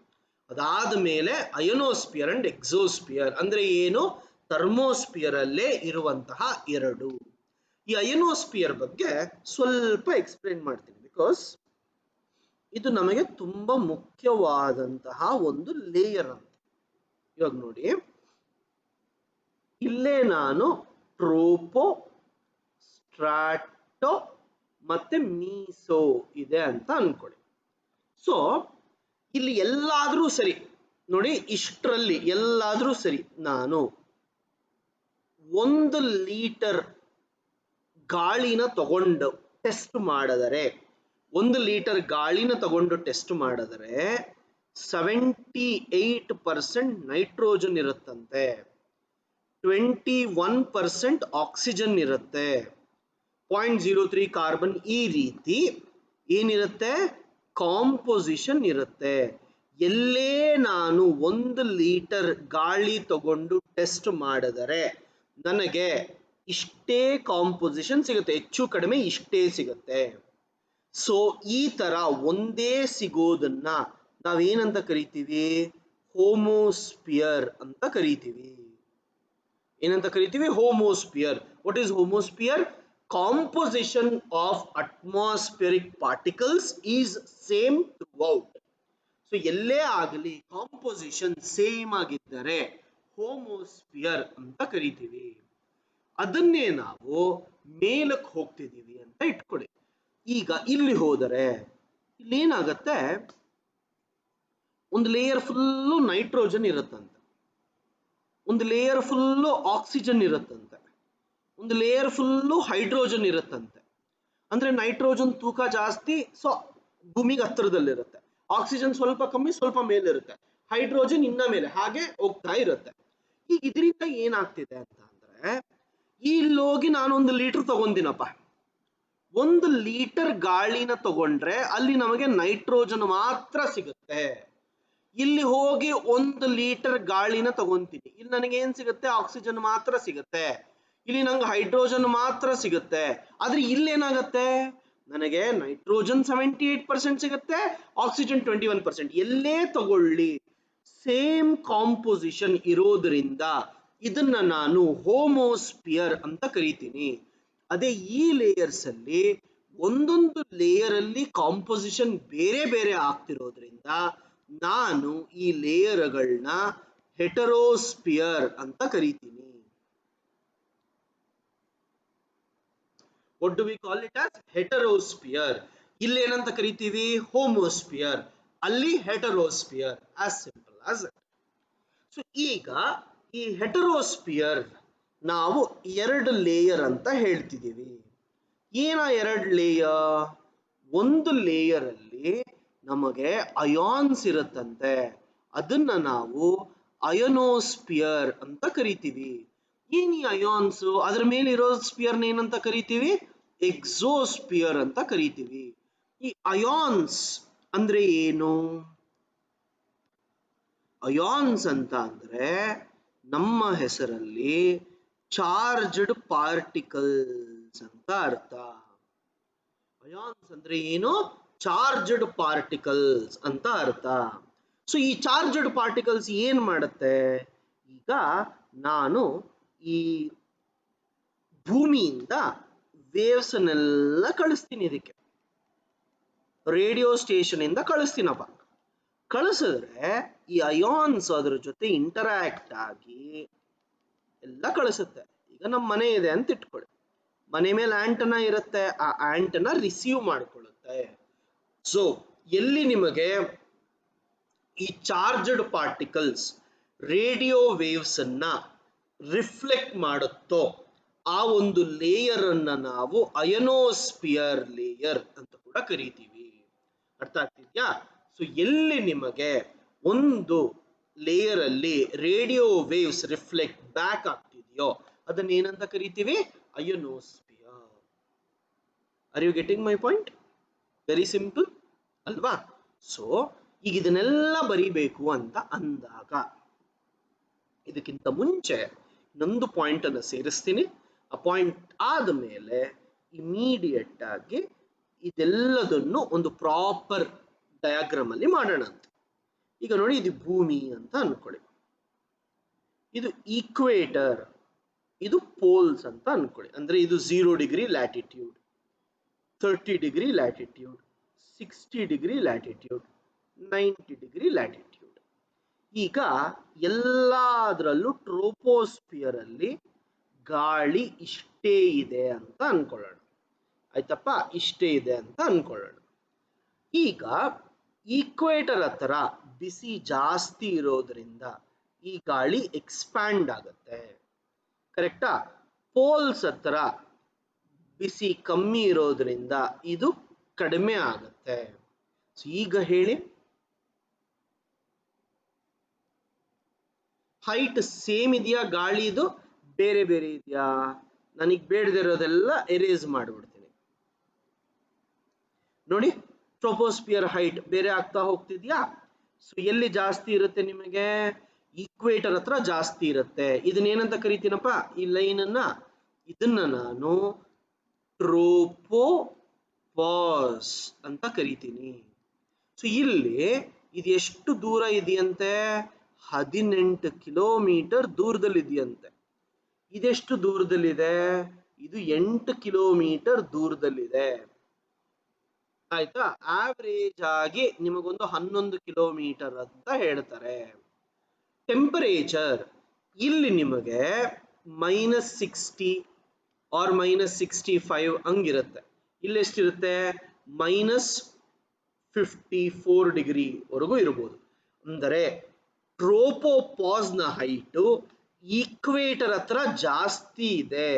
ಅದಾದ ಮೇಲೆ ಅಯನೋಸ್ಪಿಯರ್ ಅಂಡ್ ಎಕ್ಸೋಸ್ಪಿಯರ್ ಅಂದ್ರೆ ಏನು? ಥರ್ಮೋಸ್ಪಿಯರ್ ಅಲ್ಲೇ ಇರುವಂತಹ ಎರಡು. ಈ ಅಯನೋಸ್ಪಿಯರ್ ಬಗ್ಗೆ ಸ್ವಲ್ಪ ಎಕ್ಸ್ಪ್ಲೇನ್ ಮಾಡ್ತೀನಿ, ಬಿಕಾಸ್ ಇದು ನಮಗೆ ತುಂಬಾ ಮುಖ್ಯವಾದಂತಹ ಒಂದು ಲೇಯರ್ ಅಂತ. ಇವಾಗ ನೋಡಿ, ಇಲ್ಲೇ ನಾನು ಟ್ರೋಪೋ, ಸ್ಟ್ರಾಟೋ ಮತ್ತೆ ಮೀಸೋ ಇದೆ ಅಂತ ಅನ್ಕೊಳ್ಳಿ. ಸೊ ಇಲ್ಲಿ ಎಲ್ಲಾದ್ರೂ ಸರಿ ನೋಡಿ, ಇಷ್ಟರಲ್ಲಿ ಎಲ್ಲಾದ್ರೂ ಸರಿ ನಾನು 1 ಲೀಟರ್ ಗಾಳಿನ ತಗೊಂಡು ಟೆಸ್ಟ್ ಮಾಡಿದರೆ, 1 ಲೀಟರ್ ಗಾಳಿನ ತಗೊಂಡು ಟೆಸ್ಟ್ ಮಾಡಿದರೆ 78% ನೈಟ್ರೋಜನ್ ಇರುತ್ತಂತೆ, 21% ಆಕ್ಸಿಜನ್ ಇರುತ್ತೆ, 0.03 ಕಾರ್ಬನ್. ಈ ರೀತಿ ಏನಿರುತ್ತೆ? ಕಾಂಪೋಸಿಷನ್ ಇರುತ್ತೆ. ಎಲ್ಲೇ ನಾನು 1 ಲೀಟರ್ ಗಾಳಿ ತಗೊಂಡು ಟೆಸ್ಟ್ ಮಾಡಿದರೆ ನನಗೆ ಇಷ್ಟೇ ಕಾಂಪೋಸಿಷನ್ ಸಿಗುತ್ತೆ, ಹೆಚ್ಚು ಕಡಿಮೆ ಇಷ್ಟೇ ಸಿಗುತ್ತೆ. ಸೊ ಈ ತರ ಒಂದೇ ಸಿಗೋದನ್ನ ನಾವೇನಂತ ಕರಿತೀವಿ? ಹೋಮೋಸ್ಪಿಯರ್ ಅಂತ ಕರಿತೀವಿ. ಏನಂತ ಕರಿತೀವಿ? Homosphere. What is homosphere? Composition of atmospheric particles is same throughout. So ಎಲ್ಲೇ ಆಗಲಿ ಕಾಂಪೋಸಿಷನ್ ಸೇಮ್ ಆಗಿದ್ದರೆ ಹೋಮೋಸ್ಪಿಯರ್ ಅಂತ ಕರಿತೀವಿ. ಅದನ್ನೇ ನಾವು ಮೇಲಕ್ಕೆ ಹೋಗ್ತಿದೀವಿ ಅಂತ ಇಟ್ಕೊಳ್ಳಿ. ಈಗ ಇಲ್ಲಿ ಹೋದರೆ ಇಲ್ಲೇನಾಗತ್ತೆ? ಒಂದು ಲೇಯರ್ ಫುಲ್ಲು ನೈಟ್ರೋಜನ್ ಇರುತ್ತಂತೆ, ಒಂದು ಲೇಯರ್ ಫುಲ್ಲು ಆಕ್ಸಿಜನ್ ಇರುತ್ತಂತೆ, ಒಂದು ಲೇಯರ್ ಫುಲ್ಲು ಹೈಡ್ರೋಜನ್ ಇರುತ್ತಂತೆ. ಅಂದ್ರೆ ನೈಟ್ರೋಜನ್ ತೂಕ ಜಾಸ್ತಿ, ಸೊ ಭೂಮಿಗೆ ಹತ್ತಿರದಲ್ಲಿರುತ್ತೆ. ಆಕ್ಸಿಜನ್ ಸ್ವಲ್ಪ ಕಮ್ಮಿ, ಸ್ವಲ್ಪ ಮೇಲೆ ಇರುತ್ತೆ. ಹೈಡ್ರೋಜನ್ ಇನ್ನ ಮೇಲೆ, ಹಾಗೆ ಹೋಗ್ತಾ ಇರುತ್ತೆ. ಈಗ ಇದರಿಂದ ಏನಾಗ್ತಿದೆ ಅಂತ ಅಂದ್ರೆ, ಇಲ್ಲೋಗಿ ನಾನು 1 ಲೀಟರ್ ತಗೊಂಡಿನಪ್ಪ, 1 ಲೀಟರ್ ಗಾಳಿನ ತಗೊಂಡ್ರೆ ಅಲ್ಲಿ ನಮಗೆ ನೈಟ್ರೋಜನ್ ಮಾತ್ರ ಸಿಗುತ್ತೆ. ಇಲ್ಲಿ ಹೋಗಿ 1 ಲೀಟರ್ ಗಾಳಿನ ತಗೊಂತೀನಿ, ಇಲ್ಲಿ ನನಗೆ ಏನ್ ಸಿಗುತ್ತೆ? ಆಕ್ಸಿಜನ್ ಮಾತ್ರ ಸಿಗುತ್ತೆ. ಇಲ್ಲಿ ನಂಗೆ ಹೈಡ್ರೋಜನ್ ಮಾತ್ರ ಸಿಗುತ್ತೆ. ಆದ್ರೆ ಇಲ್ಲೇನಾಗತ್ತೆ? ನನಗೆ ನೈಟ್ರೋಜನ್ 78% ಸಿಗುತ್ತೆ, ಆಕ್ಸಿಜನ್ 21%. ಎಲ್ಲೇ ತಗೊಳ್ಳಿ ಸೇಮ್ ಕಾಂಪೋಸಿಷನ್ ಇರೋದ್ರಿಂದ ಇದನ್ನ ನಾನು ಹೋಮೋಸ್ಪಿಯರ್ ಅಂತ ಕರಿತೀನಿ. ಅದೇ ಈ ಲೇಯರ್ಸ್ ಅಲ್ಲಿ ಒಂದೊಂದು ಲೇಯರ್ ಅಲ್ಲಿ ಕಾಂಪೋಸಿಷನ್ ಬೇರೆ ಬೇರೆ ಆಗ್ತಿರೋದ್ರಿಂದ ನಾನು ಈ ಲೇಯರ್ಗಳನ್ನ ಹೆಟರೋಸ್ಪಿಯರ್ ಅಂತ ಕರಿತೀನಿ. What do we call it as? Heterosphere. ಇಲ್ಲಿ ಏನಂತ ಕರಿತೀವಿ? ಹೋಮೋಸ್ಪಿಯರ್. ಅಲ್ಲಿ ಹೆಟರೋಸ್ಪಿಯರ್. as simple as it. So ಈಗ ಈ ಹೆಟರೋಸ್ಪಿಯರ್ ನಾವು 2 ಲೇಯರ್ ಅಂತ ಹೇಳ್ತಿದೀವಿ. ಏನ 2 ಲೇಯರ್? ಒಂದು ಲೇಯರ್ ಅಲ್ಲಿ ನಮಗೆ ಅಯಾನ್ಸ್ ಇರುತ್ತಂತೆ, ಅದನ್ನ ನಾವು ಅಯೋನೋಸ್ಪಿಯರ್ ಅಂತ ಕರಿತೀವಿ. ಏನ್ ಈ ಅಯಾನ್ಸ್? ಅದ್ರ ಮೇಲೆ ಇರೋ ಸ್ಪಿಯರ್ ಏನಂತ ಕರಿತೀವಿ? ಎಕ್ಸೋಸ್ಪಿಯರ್ ಅಂತ ಕರಿತೀವಿ. ಈ ಅಯಾನ್ಸ್ ಅಂದ್ರೆ ಏನು? ಅಯಾನ್ಸ್ ಅಂತ ಅಂದ್ರೆ ನಮ್ಮ ಹೆಸರಲ್ಲಿ ಚಾರ್ಜ್ಡ್ ಪಾರ್ಟಿಕಲ್ಸ್ ಅಂತ ಅರ್ಥ. ಅಯಾನ್ಸ್ ಅಂದ್ರೆ ಏನು? ಚಾರ್ಜ್ಡ್ ಪಾರ್ಟಿಕಲ್ಸ್ ಅಂತ ಅರ್ಥ. ಸೊ ಈ ಚಾರ್ಜ್ಡ್ ಪಾರ್ಟಿಕಲ್ಸ್ ಏನ್ ಮಾಡುತ್ತೆ? ಈಗ ನಾನು ಈ ಭೂಮಿಯಿಂದ ವೇವ್ಸ್ ನೆಲ್ಲ ಕಳಿಸ್ತೀನಿ, ಇದಕ್ಕೆ ರೇಡಿಯೋ ಸ್ಟೇಷನ್ ಇಂದ ಕಳಿಸ್ತೀನಪ್ಪ. ಕಳಿಸಿದ್ರೆ ಈ ಅಯಾನ್ಸ್ ಅದ್ರ ಜೊತೆ ಇಂಟರಾಕ್ಟ್ ಆಗಿ ಎಲ್ಲ ಕಳಿಸುತ್ತೆ. ಈಗ ನಮ್ಮ ಮನೆ ಇದೆ ಅಂತ ಇಟ್ಕೊಳ್ಳಿ, ಮನೆ ಮೇಲೆ ಆಂಟನಾ ಇರುತ್ತೆ, ಆ ಆಂಟನಾ ರಿಸೀವ್ ಮಾಡ್ಕೊಳ್ಳುತ್ತೆ. ಸೊ ಎಲ್ಲಿ ನಿಮಗೆ ಈ ಚಾರ್ಜ್ಡ್ ಪಾರ್ಟಿಕಲ್ಸ್ ರೇಡಿಯೋ ವೇವ್ಸ್ ಅನ್ನ ರಿಫ್ಲೆಕ್ಟ್ ಮಾಡುತ್ತೋ ಆ ಒಂದು ಲೇಯರ್ ಅನ್ನ ನಾವು ಅಯನೋಸ್ಪಿಯರ್ ಲೇಯರ್ ಅಂತ ಕೂಡ ಕರಿತೀವಿ. ಅರ್ಥ ಆಗ್ತಿದ್ಯಾ? ಸೊ ಎಲ್ಲಿ ನಿಮಗೆ ಒಂದು ಲೇಯರ್ ಅಲ್ಲಿ ರೇಡಿಯೋ ವೇವ್ಸ್ ರಿಫ್ಲೆಕ್ಟ್ ಬ್ಯಾಕ್ ಆಗ್ತಿದೆಯೋ ಅದನ್ನ ಏನಂತ ಕರಿತೀವಿ? Ionosphere. Are you getting my point? Very simple ಅಲ್ವಾ? ಸೊ ಈಗ ಇದನ್ನೆಲ್ಲ ಬರಿಬೇಕು ಅಂತ ಅಂದಾಗ ಇದಕ್ಕಿಂತ ಮುಂಚೆ ಇನ್ನೊಂದು ಪಾಯಿಂಟ್ ಅನ್ನು ಸೇರಿಸ್ತೀನಿ. ಆ ಪಾಯಿಂಟ್ ಆದ ಮೇಲೆ ಇಮಿಡಿಯೇಟ್ ಆಗಿ ಇದೆಲ್ಲದನ್ನು ಒಂದು ಪ್ರಾಪರ್ ಡಯಾಗ್ರಾಮ್ ಅಲ್ಲಿ ಮಾಡೋಣ ಅಂತ. ಈಗ ನೋಡಿ, ಇದು ಭೂಮಿ ಅಂತ ಅನ್ಕೊಳ್ಳಿ, ಇದು ಈಕ್ವೇಟರ್, ಇದು ಪೋಲ್ಸ್ ಅಂತ ಅನ್ಕೊಳ್ಳಿ. ಅಂದ್ರೆ ಇದು 0 degree latitude, 30 degree latitude, 60 degree latitude, 90 degree latitude. ಈಗ ಎಲ್ಲದರಲ್ಲೂ ಟ್ರೋಪೋಸ್ಫಿಯರ್ ಅಲ್ಲಿ ಗಾಳಿ ಇಷ್ಟೇ ಇದೆ ಅಂತ ಅನ್ಕೊಳ್ಳೋಣ. ಆಯ್ತಪ್ಪ, ಇಷ್ಟೇ ಇದೆ ಅಂತ ಅನ್ಕೊಳ್ಳೋಣ. ಈಗ ಈಕ್ವೇಟರ್ ಹತ್ರ ಬಿಸಿ ಜಾಸ್ತಿ ಇರೋದ್ರಿಂದ ಈ ಗಾಳಿ ಎಕ್ಸ್ಪ್ಯಾಂಡ್ ಆಗುತ್ತೆ, ಕರೆಕ್ಟಾ? ಪೋಲ್ಸ್ ಹತ್ರ ಬಿಸಿ ಕಮ್ಮಿ ಇರೋದ್ರಿಂದ ಇದು ಕಡಿಮೆ ಆಗುತ್ತೆ. ಈಗ ಹೇಳಿ, ಹೈಟ್ ಸೇಮ್ ಇದೆಯಾ? ಗಾಳಿದು ಬೇರೆ ಬೇರೆ ಇದೆಯಾ? ನನಗೆ ಬೇಡದಿರೋದೆಲ್ಲ ಎರೇಸ್ ಮಾಡಿಬಿಡ್ತೀನಿ. ನೋಡಿ, ಟ್ರೋಪೋಸ್ಫಿಯರ್ ಹೈಟ್ ಬೇರೆ ಆಗ್ತಾ ಹೋಗ್ತಿದ್ಯಾ? ಸೊ ಎಲ್ಲಿ ಜಾಸ್ತಿ ಇರುತ್ತೆ ನಿಮಗೆ? ಈಕ್ವೇಟರ್ ಹತ್ರ ಜಾಸ್ತಿ ಇರುತ್ತೆ. ಇದನ್ನೇನಂತ ಕರಿತೀನಪ್ಪ ಈ ಲೈನ್ ಅನ್ನ? ಇದನ್ನ ನಾನು ಟ್ರೋಪೋಪಾಸ್ ಅಂತ ಕರಿತೀನಿ. ಸೊ ಇಲ್ಲಿ ಇದು ಎಷ್ಟು ದೂರ ಇದೆಯಂತೆ? 18 ಕಿಲೋಮೀಟರ್ ದೂರದಲ್ಲಿ ಇದೆಯಂತೆ. ಇದೆಷ್ಟು ದೂರದಲ್ಲಿದೆ? ಇದು 8 ಕಿಲೋಮೀಟರ್ ದೂರದಲ್ಲಿದೆ. ಆಯ್ತಾ? ಆವರೇಜ್ ಆಗಿ ನಿಮಗೊಂದು 11 ಕಿಲೋಮೀಟರ್ ಅಂತ ಹೇಳ್ತಾರೆ. ಟೆಂಪರೇಚರ್ ಇಲ್ಲಿ ನಿಮಗೆ -60 ಆರ್ -65 ಹಂಗಿರುತ್ತೆ. ಇಲ್ಲಿ ಎಷ್ಟಿರುತ್ತೆ? -54 ಡಿಗ್ರಿ ವರೆಗೂ ಇರಬಹುದು. ಅಂದರೆ ಟ್ರೋಪೋಪಾಸ್ ನ ಹೈಟ್ ಈಕ್ವೇಟರ್ ಹತ್ರ ಜಾಸ್ತಿ ಇದೆ,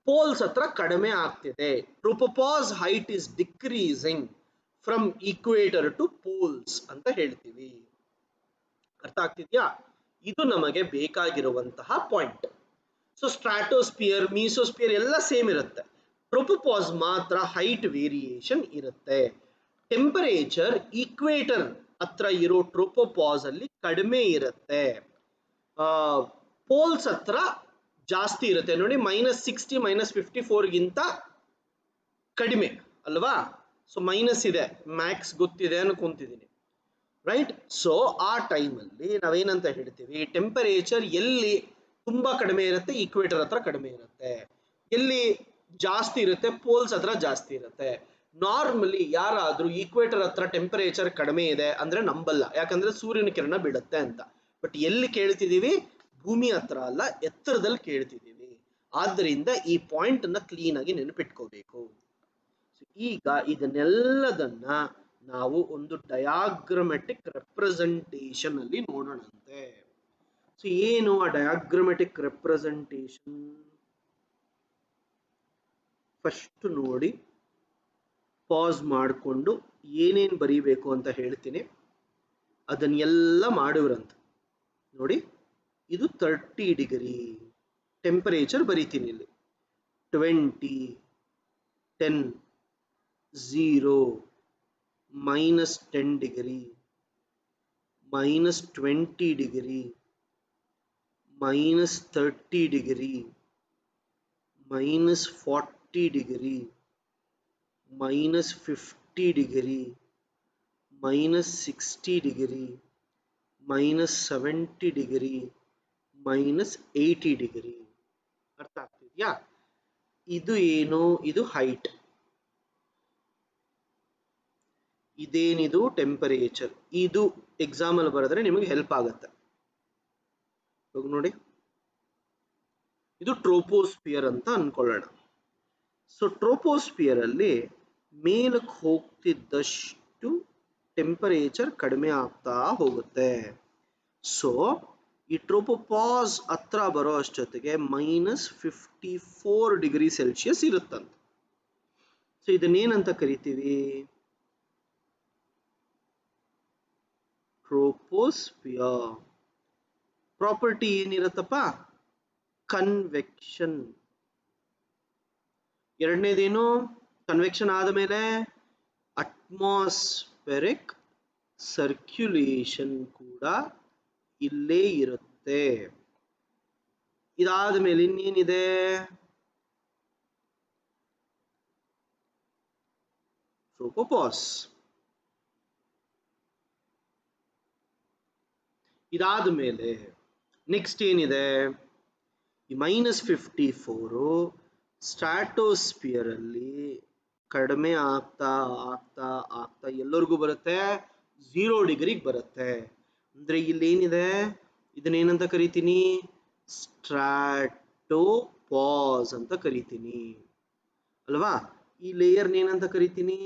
ಪೋಲ್ಸ್ ಹತ್ರ ಕಡಿಮೆ ಆಗ್ತಿದೆ. Tropopause height is decreasing from equator to poles ಅಂತ ಹೇಳ್ತೀವಿ. ಅರ್ಥ ಆಗ್ತಿದ್ಯಾ? ಇದು ನಮಗೆ ಬೇಕಾಗಿರುವಂತಹ ಪಾಯಿಂಟ್. ಸೊ ಸ್ಟ್ರಾಟೋಸ್ಪಿಯರ್, ಮೀಸೋಸ್ಪಿಯರ್ ಎಲ್ಲ ಸೇಮ್ ಇರುತ್ತೆ. ಟ್ರೋಪೋಪಾಸ್ ಮಾತ್ರ ಹೈಟ್ ವೇರಿಯೇಷನ್ ಇರುತ್ತೆ. ಟೆಂಪರೇಚರ್ ಈಕ್ವೇಟರ್ ಹತ್ರ ಇರೋ ಟ್ರೋಪೋಪಾಸ್ ಅಲ್ಲಿ ಕಡಿಮೆ ಇರುತ್ತೆ, ಪೋಲ್ಸ್ ಹತ್ರ ಜಾಸ್ತಿ ಇರುತ್ತೆ. ನೋಡಿ, -60 -54 ಗಿಂತ ಕಡಿಮೆ ಅಲ್ವಾ? ಸೊ ಮೈನಸ್ ಇದೆ, ಮ್ಯಾಕ್ಸ್ ಗೊತ್ತಿದೆ ಅನ್ಕೊಂತಿದ್ದೀನಿ, ರೈಟ್? ಸೊ ಆ ಟೈಮಲ್ಲಿ ನಾವೇನಂತ ಹೇಳ್ತೀವಿ? ಟೆಂಪರೇಚರ್ ಎಲ್ಲಿ ತುಂಬಾ ಕಡಿಮೆ ಇರುತ್ತೆ? ಈಕ್ವೇಟರ್ ಹತ್ರ ಕಡಿಮೆ ಇರುತ್ತೆ. ಎಲ್ಲಿ ಜಾಸ್ತಿ ಇರುತ್ತೆ? ಪೋಲ್ಸ್ ಹತ್ರ ಜಾಸ್ತಿ ಇರುತ್ತೆ. ನಾರ್ಮಲಿ ಯಾರಾದ್ರೂ ಈಕ್ವೇಟರ್ ಹತ್ರ ಟೆಂಪರೇಚರ್ ಕಡಿಮೆ ಇದೆ ಅಂದ್ರೆ ನಂಬಲ್ಲ, ಯಾಕಂದ್ರೆ ಸೂರ್ಯನ ಕಿರಣ ಬೀಳುತ್ತೆ ಅಂತ. ಬಟ್ ಎಲ್ಲಿ ಕೇಳ್ತಿದೀವಿ? ಭೂಮಿ ಹತ್ರ ಅಲ್ಲ, ಎತ್ತರದಲ್ಲಿ ಕೇಳ್ತಿದೀವಿ. ಆದ್ದರಿಂದ ಈ ಪಾಯಿಂಟ್ ಅನ್ನ ಕ್ಲೀನ್ ಆಗಿ ನೆನಪಿಟ್ಕೋಬೇಕು. ಈಗ ಇದನ್ನೆಲ್ಲದನ್ನ ನಾವು ಒಂದು ಡಯಾಗ್ರಮೆಟಿಕ್ ರೆಪ್ರೆಸೆಂಟೇಷನ್ ಅಲ್ಲಿ ನೋಡೋಣಂತೆ. ಸೊ ಏನು ಆ ಡಯಾಗ್ರಮೆಟಿಕ್ ರೆಪ್ರೆಸೆಂಟೇಷನ್? ಫಸ್ಟ್ ನೋಡಿ, ಪಾಸ್ ಮಾಡಿಕೊಂಡು ಏನೇನು ಬರೀಬೇಕು ಅಂತ ಹೇಳ್ತೀನಿ, ಅದನ್ನೆಲ್ಲ ಮಾಡಿವ್ರಂತ. ನೋಡಿ, ಇದು 30 ಡಿಗ್ರಿ ಟೆಂಪರೇಚರ್ ಬರೀತೀನಿ ಇಲ್ಲಿ. 20, 10, 0, -10 degree, -20 degree, -30 degree, -40 degree, -50 degree, -60 degree, -70 degree, -80 degree. ಅರ್ಥ ಆಗ್ತಿದ್ಯಾ? ಇದು ಏನು? ಇದು ಹೈಟ್. ಇದೇನಿದು? ಟೆಂಪರೇಚರ್. ಇದು ಎಕ್ಸಾಮ್ ಅಲ್ಲಿ ಬರೆದ್ರೆ ನಿಮಗೆ ಹೆಲ್ಪ್ ಆಗುತ್ತೆ. ನೋಡಿ, ಇದು ಟ್ರೋಪೋಸ್ಫಿಯರ್ ಅಂತ ಅನ್ಕೊಳ್ಳೋಣ. ಸೊ ಟ್ರೋಪೋಸ್ಫಿಯರ್ ಅಲ್ಲಿ ಮೇಲಕ್ಕೆ ಹೋಗ್ತಿದ್ದಷ್ಟು ಟೆಂಪರೇಚರ್ ಕಡಿಮೆ ಆಗ್ತಾ ಹೋಗುತ್ತೆ. ಸೊ ಈ ಟ್ರೋಪೋಪಾಸ್ ಹತ್ರ ಬರೋ ಅಷ್ಟೊತ್ತಿಗೆ -54 ಡಿಗ್ರಿ ಸೆಲ್ಸಿಯಸ್ ಇರುತ್ತಂತೆ. ಸೊ ಇದನ್ನೇನಂತ ಕರಿತೀವಿ? ಟ್ರೋಪೋಸ್ಫಿಯರ್. ಪ್ರಾಪರ್ಟಿ ಏನಿರುತ್ತಪ್ಪ? ಕನ್ವೆಕ್ಷನ್. ಎರಡನೇದೇನು? ಕನ್ವೆಕ್ಷನ್ ಆದಮೇಲೆ ಅಟ್ಮಾಸ್ಫೆರಿಕ್ ಸರ್ಕ್ಯುಲೇಷನ್ ಕೂಡ ಇಲ್ಲೇ ಇರುತ್ತೆ. ಇದಾದ ಮೇಲೆ ಇನ್ನೇನಿದೆ? ಟ್ರೋಪೋಪಾಸ್. ಇದಾದ ಮೇಲೆ ನೆಕ್ಸ್ಟ್ ಏನಿದೆ? ಈ -54 ಸ್ಟ್ರಾಟೋಸ್ಫಿಯರ್ ಅಲ್ಲಿ ಕಡಿಮೆ ಆಗ್ತಾ ಆಗ್ತಾ ಆಗ್ತಾ ಎಲ್ಲರಿಗೂ ಬರುತ್ತೆ 0 ಡಿಗ್ರಿಗೆ ಬರುತ್ತೆ. ಅಂದ್ರೆ ಇಲ್ಲಿ ಏನಿದೆ? ಇದನ್ನೇನಂತ ಕರಿತೀನಿ? ಸ್ಟ್ರಾಟೋಪಾಸ್ ಅಂತ ಕರಿತೀನಿ ಅಲ್ವಾ? ಈ ಲೇಯರ್ ಏನಂತ ಕರಿತೀನಿ?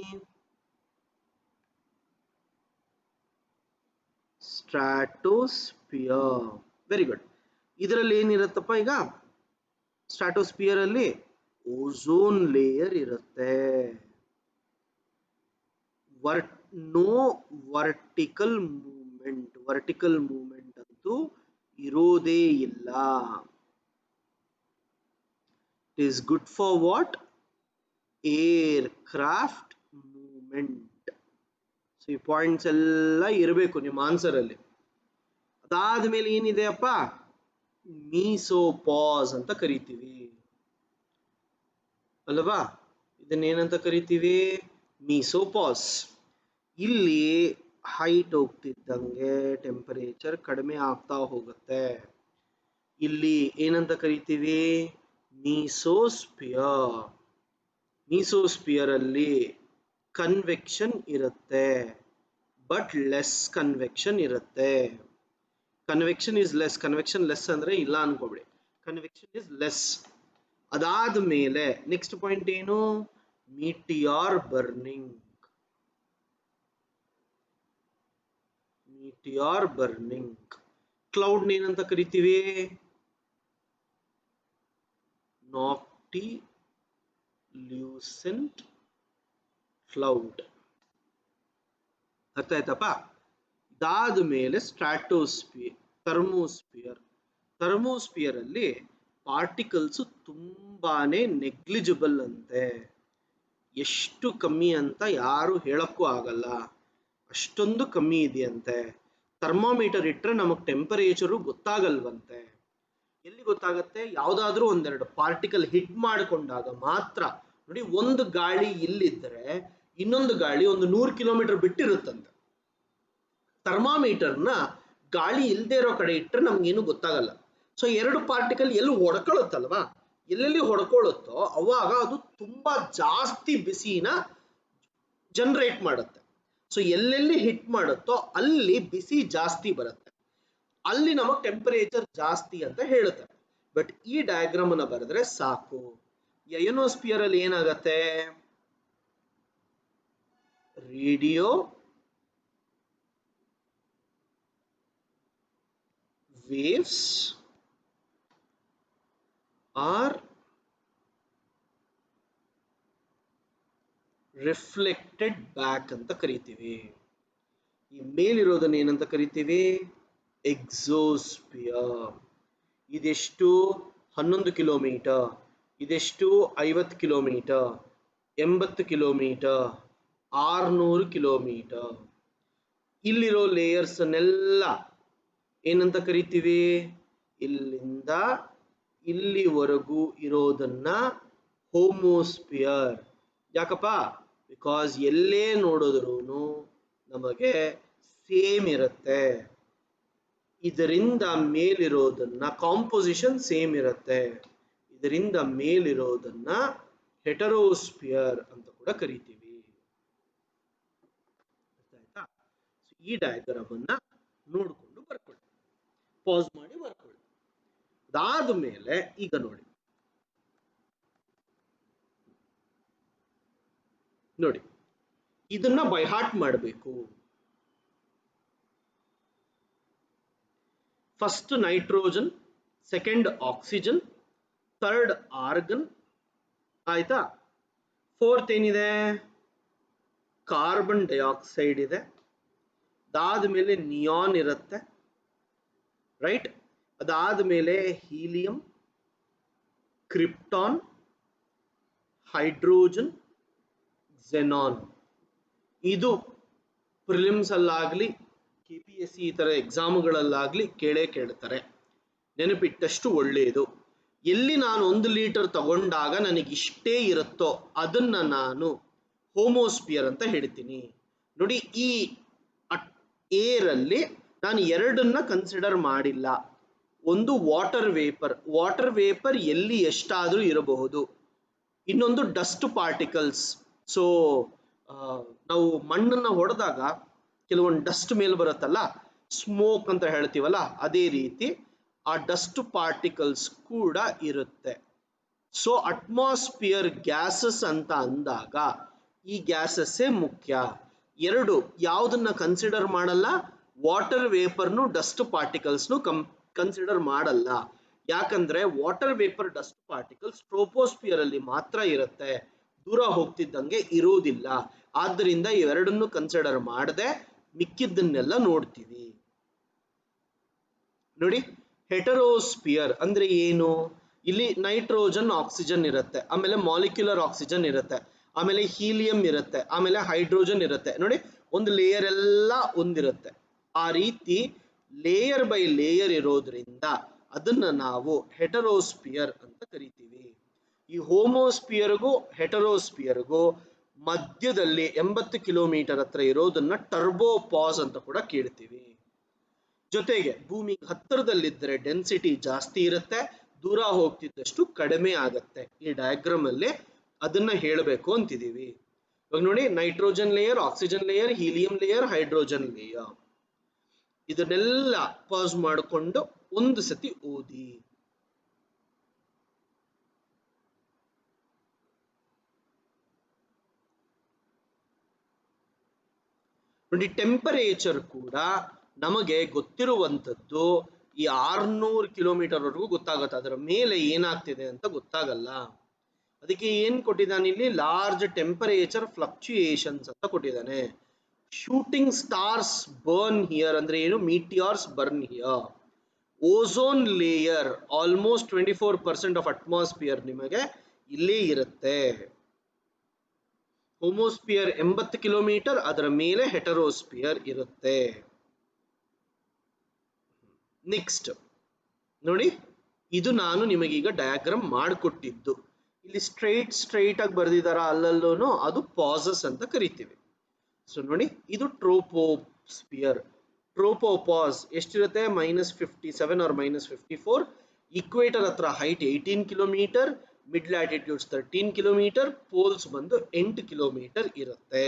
ಸ್ಟ್ರಾಟೋಸ್ಫಿಯರ್. Very good. ಇದರಲ್ಲಿ ಏನಿರುತ್ತಪ್ಪ ಈಗ? ಸ್ಟ್ರಾಟೋಸ್ಫಿಯರ್ ಅಲ್ಲಿ ಓಝೋನ್ ಲೇಯರ್ ಇರುತ್ತೆ. No vertical movement. Vertical movement ಅಂತೂ ಇರೋದೇ ಇಲ್ಲ. It is good for what? Aircraft movement. So ಈ ಪಾಯಿಂಟ್ಸ್ ಎಲ್ಲ ಇರಬೇಕು ನಿಮ್ಮ ಆನ್ಸರ್ ಅಲ್ಲಿ. ಅದಾದ್ಮೇಲೆ ಏನಿದೆ ಅಪ್ಪ? ಮೀಸೋಪಾಸ್ ಅಂತ ಕರಿತೀವಿ ಅಲ್ವಾ? ಇದನ್ನೇನಂತ ಕರಿತೀವಿ? ಮೀಸೋಪಾಸ್. ಇಲ್ಲಿ ಹೈಟ್ ಹೋಗ್ತಿದ್ದಂಗೆ ಟೆಂಪರೇಚರ್ ಕಡಿಮೆ ಆಗ್ತಾ ಹೋಗುತ್ತೆ. ಇಲ್ಲಿ ಏನಂತ ಕರಿತೀವಿ? ಮೀಸೋಸ್ಫಿಯರ್. ಮೀಸೋಸ್ಫಿಯರ್ ಅಲ್ಲಿ ಕನ್ವೆಕ್ಷನ್ ಇರುತ್ತೆ, ಬಟ್ ಲೆಸ್ ಕನ್ವೆಕ್ಷನ್ ಇರುತ್ತೆ. Convection is less. Convection less ಅಂದ್ರೆ ಇಲ್ಲ ಅನ್ಕೋಬೇಡಿ, ಕನ್ವೆಕ್ಷನ್ ಇಸ್ ಲೆಸ್. ಅದಾದ ಮೇಲೆ ನೆಕ್ಸ್ಟ್ ಪಾಯಿಂಟ್ ಏನು? ಮೀಟಿಯಾರ್ ಬರ್ನಿಂಗ್. ಮೀಟಿಯಾರ್ ಬರ್ನಿಂಗ್. ಕ್ಲೌಡ್ ಏನಂತ ಕರಿತೀವಿ? ನಾಕ್ಟಿಲ್ಯೂಸೆಂಟ್ ಕ್ಲೌಡ್. ಅರ್ಥ ಆಯ್ತಪ್ಪ? ಇದಾದ ಮೇಲೆ ಸ್ಟ್ರಾಟೋಸ್ಫಿಯರ್. ಥರ್ಮೋಸ್ಫಿಯರ್. ಥರ್ಮೋಸ್ಫಿಯರ್ ಅಲ್ಲಿ ಪಾರ್ಟಿಕಲ್ಸ್ ತುಂಬಾನೇ ನೆಗ್ಲಿಜಿಬಲ್ ಅಂತೆ. ಎಷ್ಟು ಕಮ್ಮಿ ಅಂತ ಯಾರು ಹೇಳಕ್ಕೂ ಆಗಲ್ಲ, ಅಷ್ಟೊಂದು ಕಮ್ಮಿ ಇದೆಯಂತೆ. ಥರ್ಮಾಮೀಟರ್ ಇಟ್ಟರೆ ನಮಗೆ ಟೆಂಪರೇಚರು ಗೊತ್ತಾಗಲ್ವಂತೆ. ಎಲ್ಲಿ ಗೊತ್ತಾಗತ್ತೆ? ಯಾವುದಾದ್ರೂ ಒಂದೆರಡು ಪಾರ್ಟಿಕಲ್ ಹಿಟ್ ಮಾಡಿಕೊಂಡಾಗ ಮಾತ್ರ. ನೋಡಿ, ಒಂದು ಗಾಳಿ ಇಲ್ಲಿದ್ದರೆ ಇನ್ನೊಂದು ಗಾಳಿ ಒಂದು 100 ಕಿಲೋಮೀಟರ್ ಬಿಟ್ಟಿರುತ್ತಂತೆ. ಥರ್ಮಾಮೀಟರ್ನ ಗಾಳಿ ಇಲ್ಲದೆ ಇರೋ ಕಡೆ ಇಟ್ಟರೆ ನಮ್ಗೇನು ಗೊತ್ತಾಗಲ್ಲ. ಸೊ ಎರಡು ಪಾರ್ಟಿಕಲ್ ಎಲ್ಲಿ ಹೊಡ್ಕೊಳ್ಳುತ್ತಲ್ವಾ, ಎಲ್ಲೆಲ್ಲಿ ಹೊಡ್ಕೊಳ್ಳುತ್ತೋ ಅವಾಗ ಅದು ತುಂಬಾ ಜಾಸ್ತಿ ಬಿಸಿನ ಜನರೇಟ್ ಮಾಡುತ್ತೆ. ಸೊ ಎಲ್ಲೆಲ್ಲಿ ಹಿಟ್ ಮಾಡುತ್ತೋ ಅಲ್ಲಿ ಬಿಸಿ ಜಾಸ್ತಿ ಬರುತ್ತೆ, ಅಲ್ಲಿ ನಮಗೆ ಟೆಂಪರೇಚರ್ ಜಾಸ್ತಿ ಅಂತ ಹೇಳುತ್ತೆ. ಬಟ್ ಈ ಡಯಾಗ್ರಾಮ್ ಅನ್ನ ಬರೆದ್ರೆ ಸಾಕು. ಅಯೋನೋಸ್ಫಿಯರ್ ಅಲ್ಲಿ ಏನಾಗತ್ತೆ? Radio waves are reflected back ಅಂತ ಕರಿತೀವಿ. ಈ ಮೇಲಿರೋದನ್ನ ಏನಂತ ಕರಿತೀವಿ? ಎಕ್ಸೋಸ್ಪಿಯರ್. ಇದೆಷ್ಟು? 11 ಕಿಲೋಮೀಟರ್. ಇದೆಷ್ಟು? 50 ಕಿಲೋಮೀಟರ್, 80 ಕಿಲೋಮೀಟರ್, 600 ಕಿಲೋಮೀಟರ್. ಇಲ್ಲಿರೋ ಲೇಯರ್ಸ್ನೆಲ್ಲ ಏನಂತ ಕರಿತೀವಿ? ಇಲ್ಲಿಂದ ಇಲ್ಲಿವರೆಗೂ ಇರೋದನ್ನ ಹೋಮೋಸ್ಪಿಯರ್. ಯಾಕಪ್ಪ? ಬಿಕಾಸ್ ಎಲ್ಲೇ ನೋಡಿದ್ರೂ ನಮಗೆ ಸೇಮ್ ಇರುತ್ತೆ. ಇದರಿಂದ ಮೇಲಿರೋದನ್ನ ಕಾಂಪೋಸಿಷನ್ ಸೇಮ್ ಇರುತ್ತೆ. ಇದರಿಂದ ಮೇಲಿರೋದನ್ನ ಹೆಟರೋಸ್ಪಿಯರ್ ಅಂತ ಕೂಡ ಕರಿತೀವಿ. ಆಯ್ತಾ? ಈ ಡಯಾಗ್ರಾಮ್ ಅನ್ನ ನೋಡಿಕೊಂಡು ಬರ್ಕೊಳ್ಳಿ, ಪಾಸ್ ಮಾಡಿ ಬರ್ಕೊಳ್ಳಿ. ಅದಾದ ಮೇಲೆ ಈಗ ನೋಡಿ ಇದನ್ನ ಬೈ ಹಾರ್ಟ್ ಮಾಡಬೇಕು. First nitrogen, second oxygen, third organ. ಆಯ್ತಾ? ಫೋರ್ತ್ ಏನಿದೆ? ಕಾರ್ಬನ್ ಡೈಆಕ್ಸೈಡ್ ಇದೆ. ಅದಾದ ಮೇಲೆ ನಿಯಾನ್ ಇರುತ್ತೆ, ರೈಟ್? ಅದಾದ ಮೇಲೆ ಹೀಲಿಯಂ, ಕ್ರಿಪ್ಟಾನ್, ಹೈಡ್ರೋಜನ್, ಝೆನಾನ್. ಇದು ಪ್ರಿಲಿಮ್ಸ್ ಅಲ್ಲಾಗ್ಲಿ KPSC ಈ ತರ ಎಕ್ಸಾಮ್ಗಳಲ್ಲಾಗ್ಲಿ ಕೇಳ್ತಾರೆ. ನೆನಪಿಟ್ಟಷ್ಟು ಒಳ್ಳೆಯದು. ಎಲ್ಲಿ ನಾನು 1 ಲೀಟರ್ ತಗೊಂಡಾಗ ನನಗೆ ಇಷ್ಟೇ ಇರುತ್ತೋ ಅದನ್ನ ನಾನು ಹೋಮೋಸ್ಪಿಯರ್ ಅಂತ ಹೇಳ್ತೀನಿ. ನೋಡಿ, ಈ ಏರಲ್ಲಿ ನಾನು ಎರಡನ್ನ ಕನ್ಸಿಡರ್ ಮಾಡಿಲ್ಲ. ಒಂದು ವಾಟರ್ ವೇಪರ್ ಎಲ್ಲಿ ಎಷ್ಟಾದ್ರೂ ಇರಬಹುದು. ಇನ್ನೊಂದು ಡಸ್ಟ್ ಪಾರ್ಟಿಕಲ್ಸ್. ಸೊ ನಾವು ಮಣ್ಣನ್ನ ಹೊಡೆದಾಗ ಕೆಲವೊಂದು ಡಸ್ಟ್ ಮೇಲೆ ಬರುತ್ತಲ್ಲ, ಸ್ಮೋಕ್ ಅಂತ ಹೇಳ್ತೀವಲ್ಲ, ಅದೇ ರೀತಿ ಆ ಡಸ್ಟ್ ಪಾರ್ಟಿಕಲ್ಸ್ ಕೂಡ ಇರುತ್ತೆ. ಸೊ ಅಟ್ಮಾಸ್ಫಿಯರ್ ಗ್ಯಾಸಸ್ ಅಂತ ಅಂದಾಗ ಈ ಗ್ಯಾಸಸ್ಸೇ ಮುಖ್ಯ. ಎರಡು ಯಾವುದನ್ನ ಕನ್ಸಿಡರ್ ಮಾಡಲ್ಲ? ವಾಟರ್ ವೇಪರ್ನು ಡಸ್ಟ್ ಪಾರ್ಟಿಕಲ್ಸ್ನು ಕನ್ಸಿಡರ್ ಮಾಡಲ್ಲ. ಯಾಕಂದ್ರೆ water vapour dust particles troposphere ಅಲ್ಲಿ ಮಾತ್ರ ಇರುತ್ತೆ, ದೂರ ಹೋಗ್ತಿದ್ದಂಗೆ ಇರುವುದಿಲ್ಲ. ಆದ್ದರಿಂದ ಇವೆರಡನ್ನು ಕನ್ಸಿಡರ್ ಮಾಡದೆ ಮಿಕ್ಕಿದ್ದನ್ನೆಲ್ಲ ನೋಡ್ತೀವಿ. ನೋಡಿ, ಹೆಟರೋಸ್ಪಿಯರ್ ಅಂದ್ರೆ ಏನು? ಇಲ್ಲಿ ನೈಟ್ರೋಜನ್, ಆಕ್ಸಿಜನ್ ಇರುತ್ತೆ, ಆಮೇಲೆ ಮಾಲಿಕ್ಯುಲರ್ ಆಕ್ಸಿಜನ್ ಇರುತ್ತೆ, ಆಮೇಲೆ ಹೀಲಿಯಂ ಇರುತ್ತೆ, ಆಮೇಲೆ ಹೈಡ್ರೋಜನ್ ಇರುತ್ತೆ. ನೋಡಿ, ಒಂದು ಲೇಯರ್ ಎಲ್ಲ ಒಂದಿರುತ್ತೆ. ಆ ರೀತಿ ಲೇಯರ್ ಬೈ ಲೇಯರ್ ಇರೋದ್ರಿಂದ ಅದನ್ನ ನಾವು ಹೆಟರೋಸ್ಪಿಯರ್ ಅಂತ ಕರಿತೀವಿ. ಈ ಹೋಮೋಸ್ಪಿಯರ್ಗೂ ಹೆಟರೋಸ್ಪಿಯರ್ಗೂ ಮಧ್ಯದಲ್ಲಿ 80 ಕಿಲೋಮೀಟರ್ ಹತ್ರ ಇರೋದನ್ನ ಟರ್ಬೋಪಾಸ್ ಅಂತ ಕೂಡ ಕೇಳ್ತೀವಿ. ಜೊತೆಗೆ ಭೂಮಿಗೆ ಹತ್ತಿರದಲ್ಲಿದ್ದರೆ ಡೆನ್ಸಿಟಿ ಜಾಸ್ತಿ ಇರುತ್ತೆ, ದೂರ ಹೋಗ್ತಿದ್ದಷ್ಟು ಕಡಿಮೆ ಆಗತ್ತೆ. ಈ ಡಯಾಗ್ರಾಮ್ ಅಲ್ಲಿ ಅದನ್ನ ಹೇಳಬೇಕು ಅಂತಿದೀವಿ. ಇವಾಗ ನೋಡಿ, nitrogen layer, oxygen layer, helium layer, hydrogen layer. ಇದನ್ನೆಲ್ಲ ಪಾಸ್ ಮಾಡಿಕೊಂಡು ಒಂದು ಸತಿ ಓದಿ. ನೋಡಿ, ಟೆಂಪರೇಚರ್ ಕೂಡ ನಮಗೆ ಗೊತ್ತಿರುವಂಥದ್ದು ಈ 600 ಕಿಲೋಮೀಟರ್ ವರೆಗೂ ಗೊತ್ತಾಗುತ್ತೆ. ಅದರ ಮೇಲೆ ಏನಾಗ್ತಿದೆ ಅಂತ ಗೊತ್ತಾಗಲ್ಲ. ಅದಕ್ಕೆ ಏನ್ ಕೊಟ್ಟಿದ್ದಾನೆ ಇಲ್ಲಿ? ಲಾರ್ಜ್ ಟೆಂಪರೇಚರ್ ಫ್ಲಕ್ಚುಯೇಷನ್ಸ್ ಅಂತ ಕೊಟ್ಟಿದ್ದಾನೆ. ಶೂಟಿಂಗ್ ಸ್ಟಾರ್ಸ್ ಬರ್ನ್ ಹಿಯರ್ ಅಂದ್ರೆ ಏನು? Meteors burn here. Ozone layer almost 24% of atmosphere ನಿಮಗೆ ಇಲ್ಲೇ ಇರುತ್ತೆ. ಹೋಮೋಸ್ಪಿಯರ್ 80 ಕಿಲೋಮೀಟರ್, ಅದರ ಮೇಲೆ ಹೆಟರೋಸ್ಪಿಯರ್ ಇರುತ್ತೆ. ನೆಕ್ಸ್ಟ್ ನೋಡಿ, ಇದು ನಾನು ನಿಮಗೀಗ ಡಯಾಗ್ರಾಮ್ ಮಾಡಿಕೊಟ್ಟಿದ್ದು. ಇಲ್ಲಿ ಸ್ಟ್ರೈಟ್ ಆಗಿ ಬರ್ದಿದಾರ ಅಲ್ಲಲ್ಲೂ, ಅದು ಪಾಸಸ್ ಅಂತ ಕರಿತೀವಿ. ಸೊ ನೋಡಿ, ಇದು ಟ್ರೋಪೋಸ್ಪಿಯರ್. ಟ್ರೋಪೋಪಾಸ್ ಎಷ್ಟಿರುತ್ತೆ? -57 or -54. ಇಕ್ವೇಟರ್ ಹತ್ರ height 18 kilometre, mid latitudes 13 kilometre, poles ಬಂದು 8 ಕಿಲೋಮೀಟರ್ ಇರುತ್ತೆ.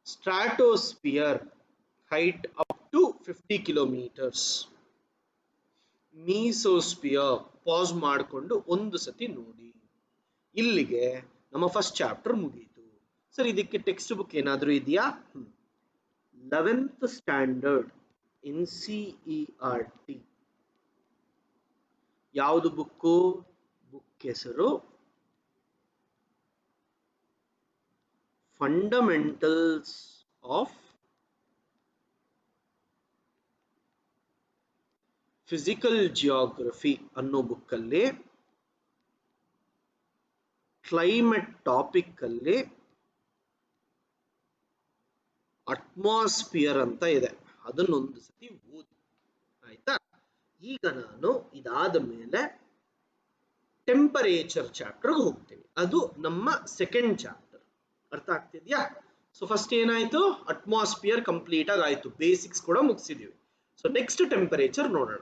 Stratosphere height up to 50 kilometres. Mesosphere pass ಮಾಡಿಕೊಂಡು ಒಂದು ಸತಿ ನೋಡಿ. ಇಲ್ಲಿಗೆ ನಮ್ಮ ಫಸ್ಟ್ ಚಾಪ್ಟರ್ ಮುಗಿಯಿತು. ಸರ್, ಇದಕ್ಕೆ ಟೆಕ್ಸ್ಟ್ ಬುಕ್ ಏನಾದರೂ ಇದೆಯಾ? 11th standard NCERT. ಯಾವುದು ಬುಕ್ಕು? ಬುಕ್ ಹೆಸರು ಫಂಡಮೆಂಟಲ್ಸ್ ಆಫ್ ಫಿಸಿಕಲ್ ಜಿಯೋಗ್ರಫಿ ಅನ್ನೋ ಬುಕ್ಕಲ್ಲಿ ಕ್ಲೈಮೇಟ್ ಟಾಪಿಕ್ ಅಲ್ಲಿ ಅಟ್ಮಾಸ್ಫಿಯರ್ ಅಂತ ಇದೆ, ಅದನ್ನೊಂದು ಸತಿ ಓದಿ ಆಯ್ತಾ. ಈಗ ನಾನು ಇದಾದ ಮೇಲೆ ಟೆಂಪರೇಚರ್ ಚಾಪ್ಟರ್ಗೆ ಹೋಗ್ತೀನಿ, ಅದು ನಮ್ಮ ಸೆಕೆಂಡ್ ಚಾಪ್ಟರ್. ಅರ್ಥ ಆಗ್ತಿದ್ಯಾ? ಸೊ ಫಸ್ಟ್ ಏನಾಯ್ತು, ಅಟ್ಮಾಸ್ಫಿಯರ್ ಕಂಪ್ಲೀಟ್ ಆಗಿ ಆಯ್ತು, ಬೇಸಿಕ್ಸ್ ಕೂಡ ಮುಗಿಸಿದೀವಿ. ಸೊ ನೆಕ್ಸ್ಟ್ ಟೆಂಪರೇಚರ್ ನೋಡೋಣ.